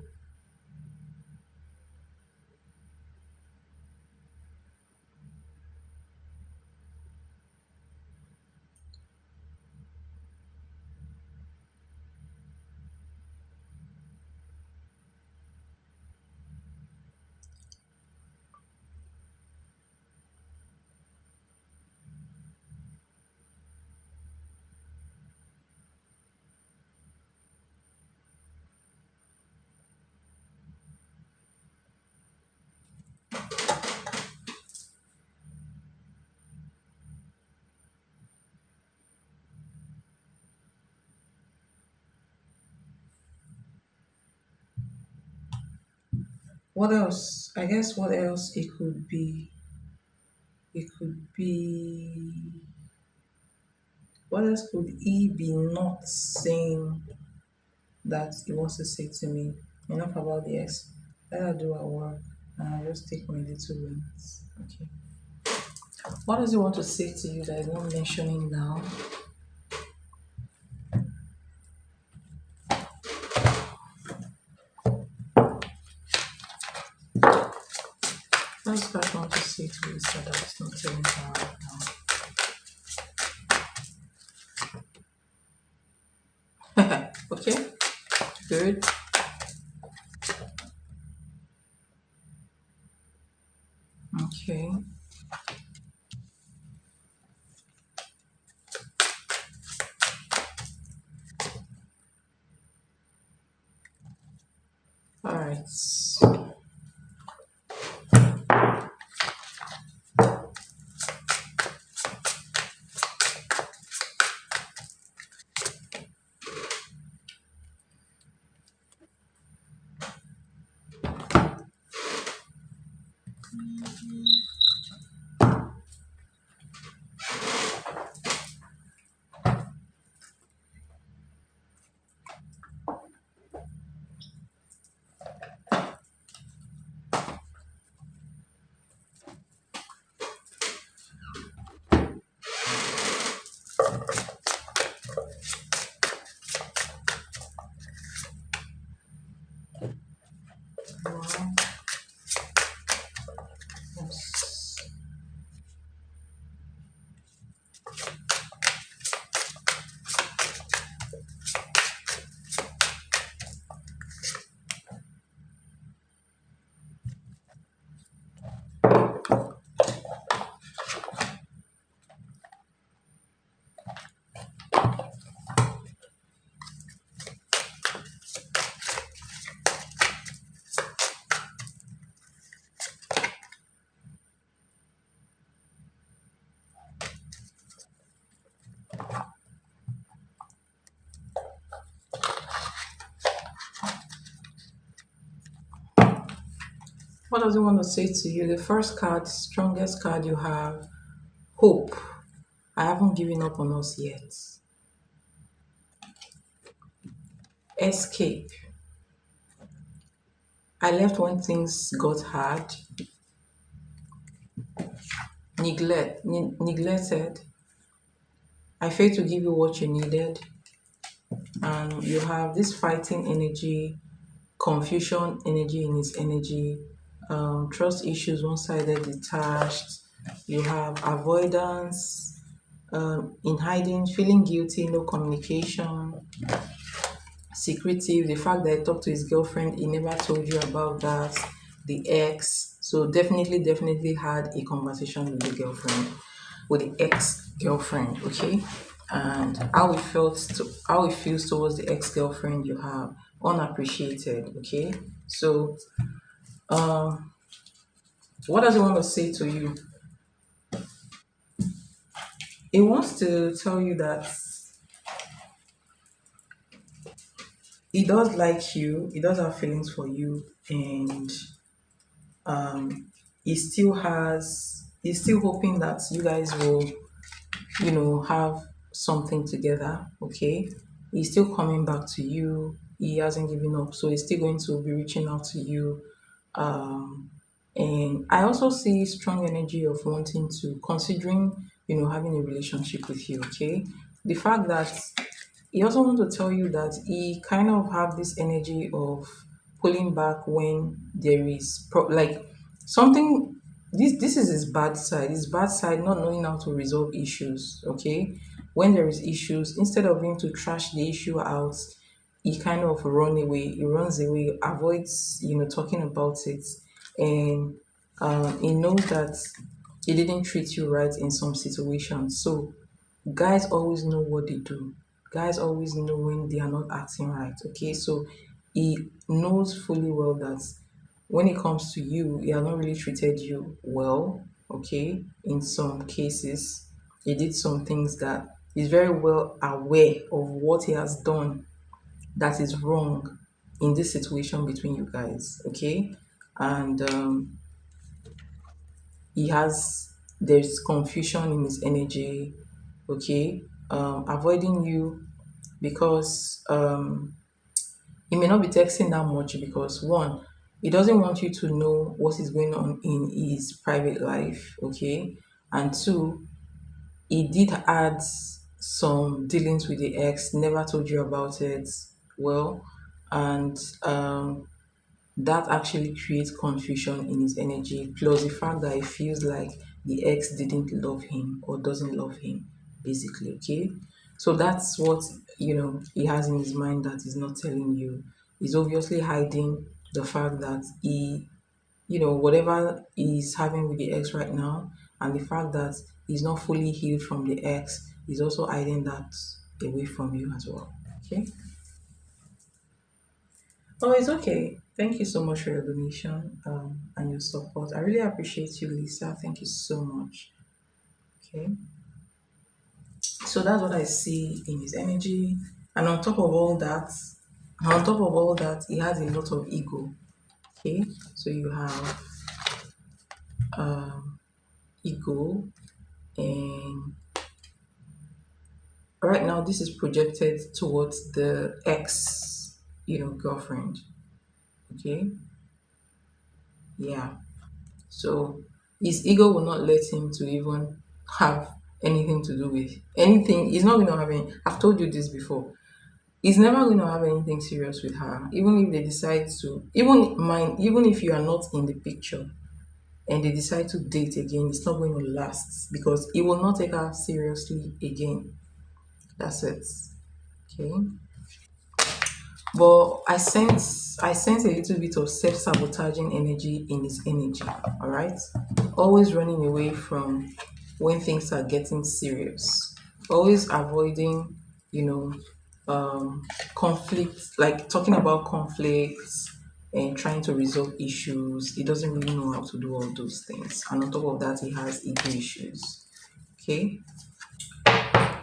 A: What else? I guess what else it could be? It could be. What else could he be not saying that he wants to say to me? Enough about the ex. Let her do her work and I just take my little wins. Okay. What does he want to say to you that is not mentioning now? What does God want to say to you so that it's not telling her right now? Okay, good. Okay. All right. What does it want to say to you? The first card, strongest card you have, hope. I haven't given up on us yet. Escape. I left when things got hard. Neglected. I failed to give you what you needed. And you have this fighting energy, confusion energy in its energy, trust issues, one-sided, detached. You have avoidance, in hiding, feeling guilty, no communication, secretive. The fact that I talked to his girlfriend, he never told you about that. The ex. So definitely had a conversation with the girlfriend, with the ex-girlfriend, okay? And how it feels towards the ex-girlfriend you have, unappreciated, okay? So what does he want to say to you? He wants to tell you that he does like you, he does have feelings for you, and he's still hoping that you guys will, have something together, okay? He's still coming back to you. He hasn't given up, so he's still going to be reaching out to you. Um, and I also see strong energy of wanting to considering, having a relationship with you, okay? The fact that he also want to tell you that he kind of have this energy of pulling back when there is like something. This is his bad side. His bad side, not knowing how to resolve issues. Okay, when there is issues, instead of him to trash the issue out, he kind of run away. He runs away, avoids talking about it, and he knows that he didn't treat you right in some situations. So guys always know what they do. Guys always know when they are not acting right. Okay, so he knows fully well that when it comes to you, he has not really treated you well. Okay, in some cases, he did some things that he's very well aware of what he has done that is wrong in this situation between you guys. Okay, and he has there's confusion in his energy, okay, avoiding you because he may not be texting that much because one, he doesn't want you to know what is going on in his private life, okay, and two, he did add some dealings with the ex, never told you about it, well, and that actually creates confusion in his energy, plus the fact that he feels like the ex didn't love him or doesn't love him, basically, okay? So that's what he has in his mind that he's not telling you. He's obviously hiding the fact that whatever he's having with the ex right now, and the fact that he's not fully healed from the ex, he's also hiding that away from you as well, okay? Oh, it's okay. Thank you so much for your donation and your support. I really appreciate you, Lisa. Thank you so much. Okay. So that's what I see in his energy. And on top of all that, he has a lot of ego. Okay. So you have ego, and right now this is projected towards the ex, girlfriend. Okay. Yeah. So his ego will not let him to even have anything to do with anything. He's not going to have any. I've told you this before. He's never going to have anything serious with her. Even if they decide to, even if you are not in the picture and they decide to date again, it's not going to last because he will not take her seriously again. That's it. Okay. But I sense a little bit of self-sabotaging energy in his energy. All right, always running away from when things are getting serious. Always avoiding, you know, conflict, like talking about conflicts and trying to resolve issues. He doesn't really know how to do all those things, and on top of that, he has ego issues. Okay,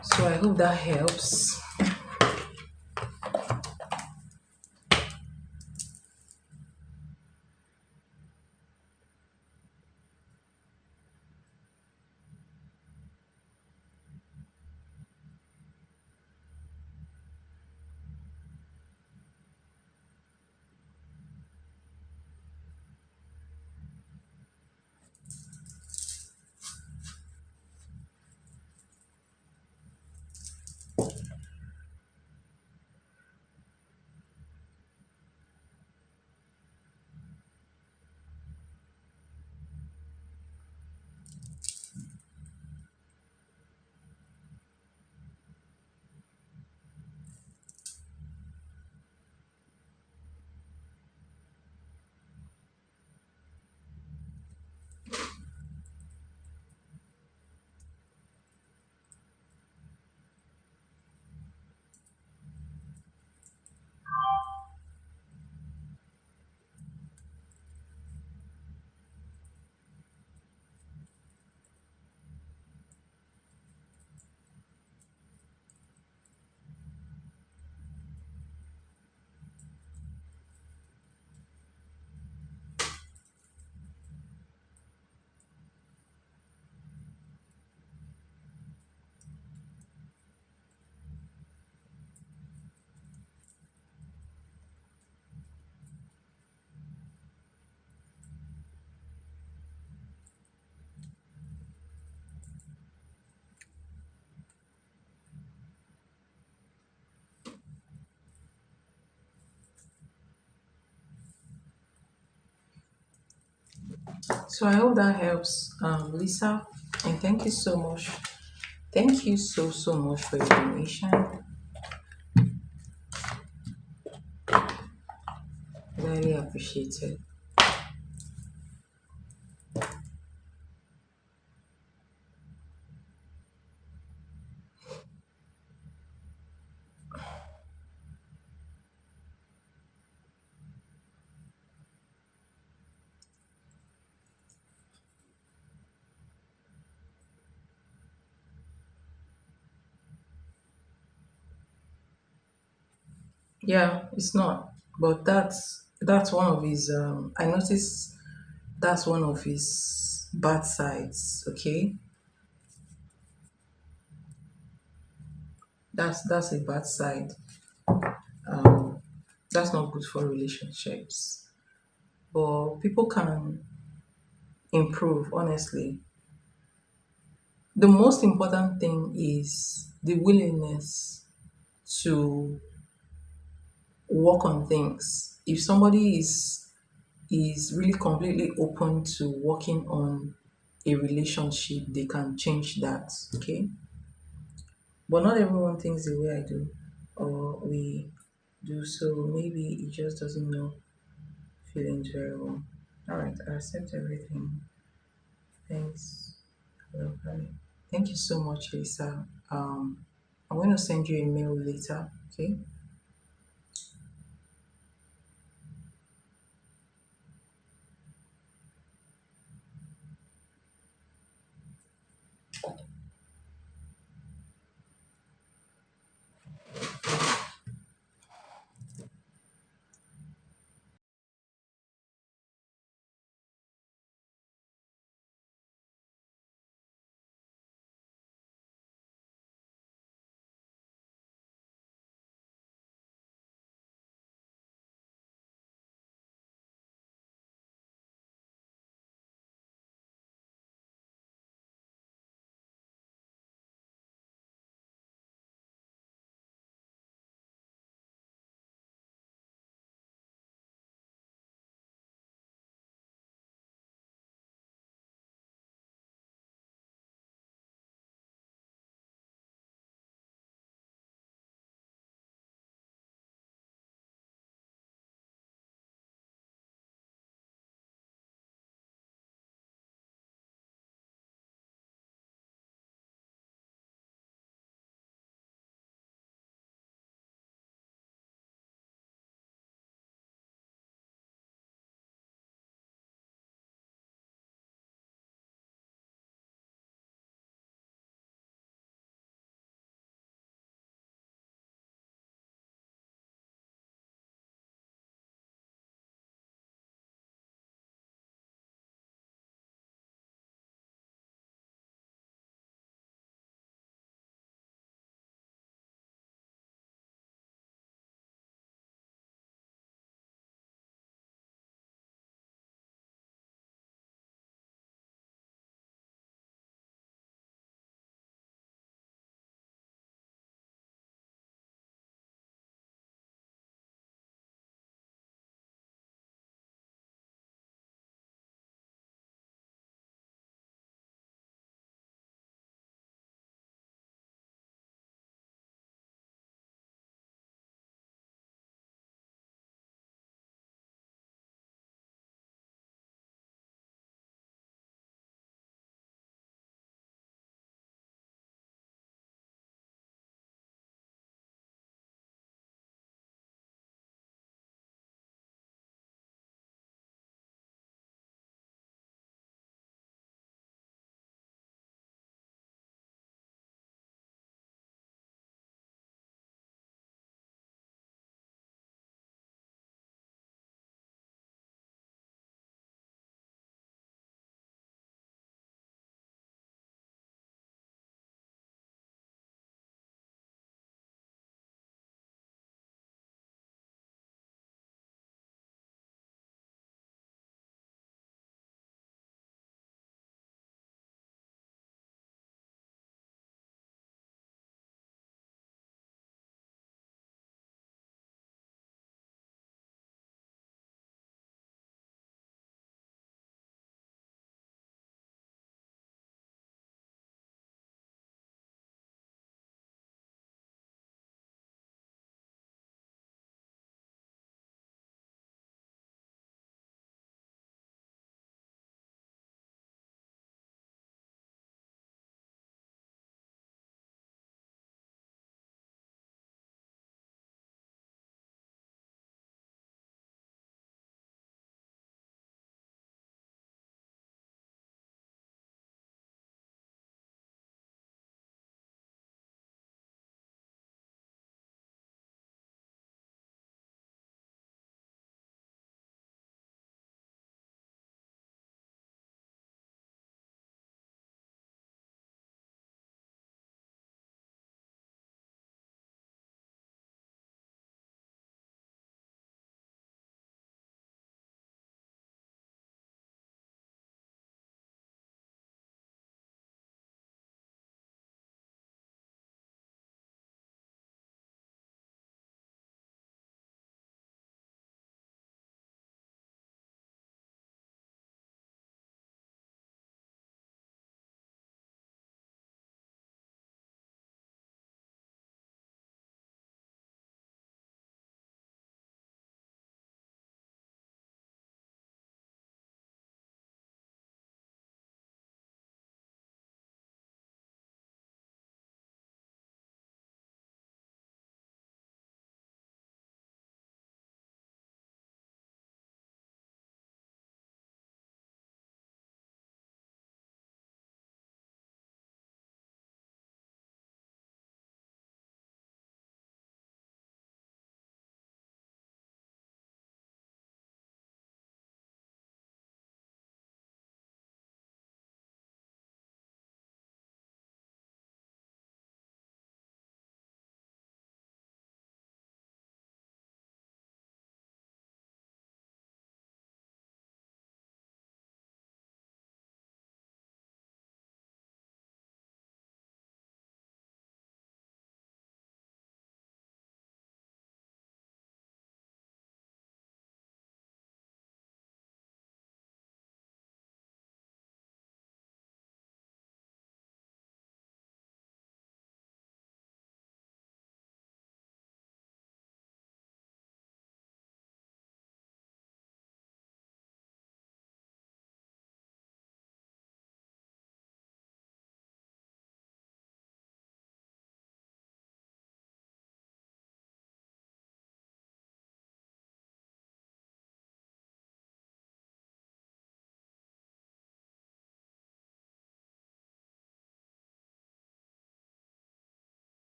A: so I hope that helps. So I hope that helps, Lisa. And thank you so much. Thank you so much for your donation. Very appreciated. Yeah, it's not. But that's one of his I noticed that's one of his bad sides, okay? That's a bad side. Um that's not good for relationships. But people can improve, honestly. The most important thing is the willingness to work on things. If somebody is really completely open to working on a relationship, they can change that. Okay. But not everyone thinks the way I do or we do, so maybe it just doesn't know feelings very well. Alright, I accept everything. Thanks. Okay. Thank you so much, Lisa. I'm going to send you a mail later. Okay.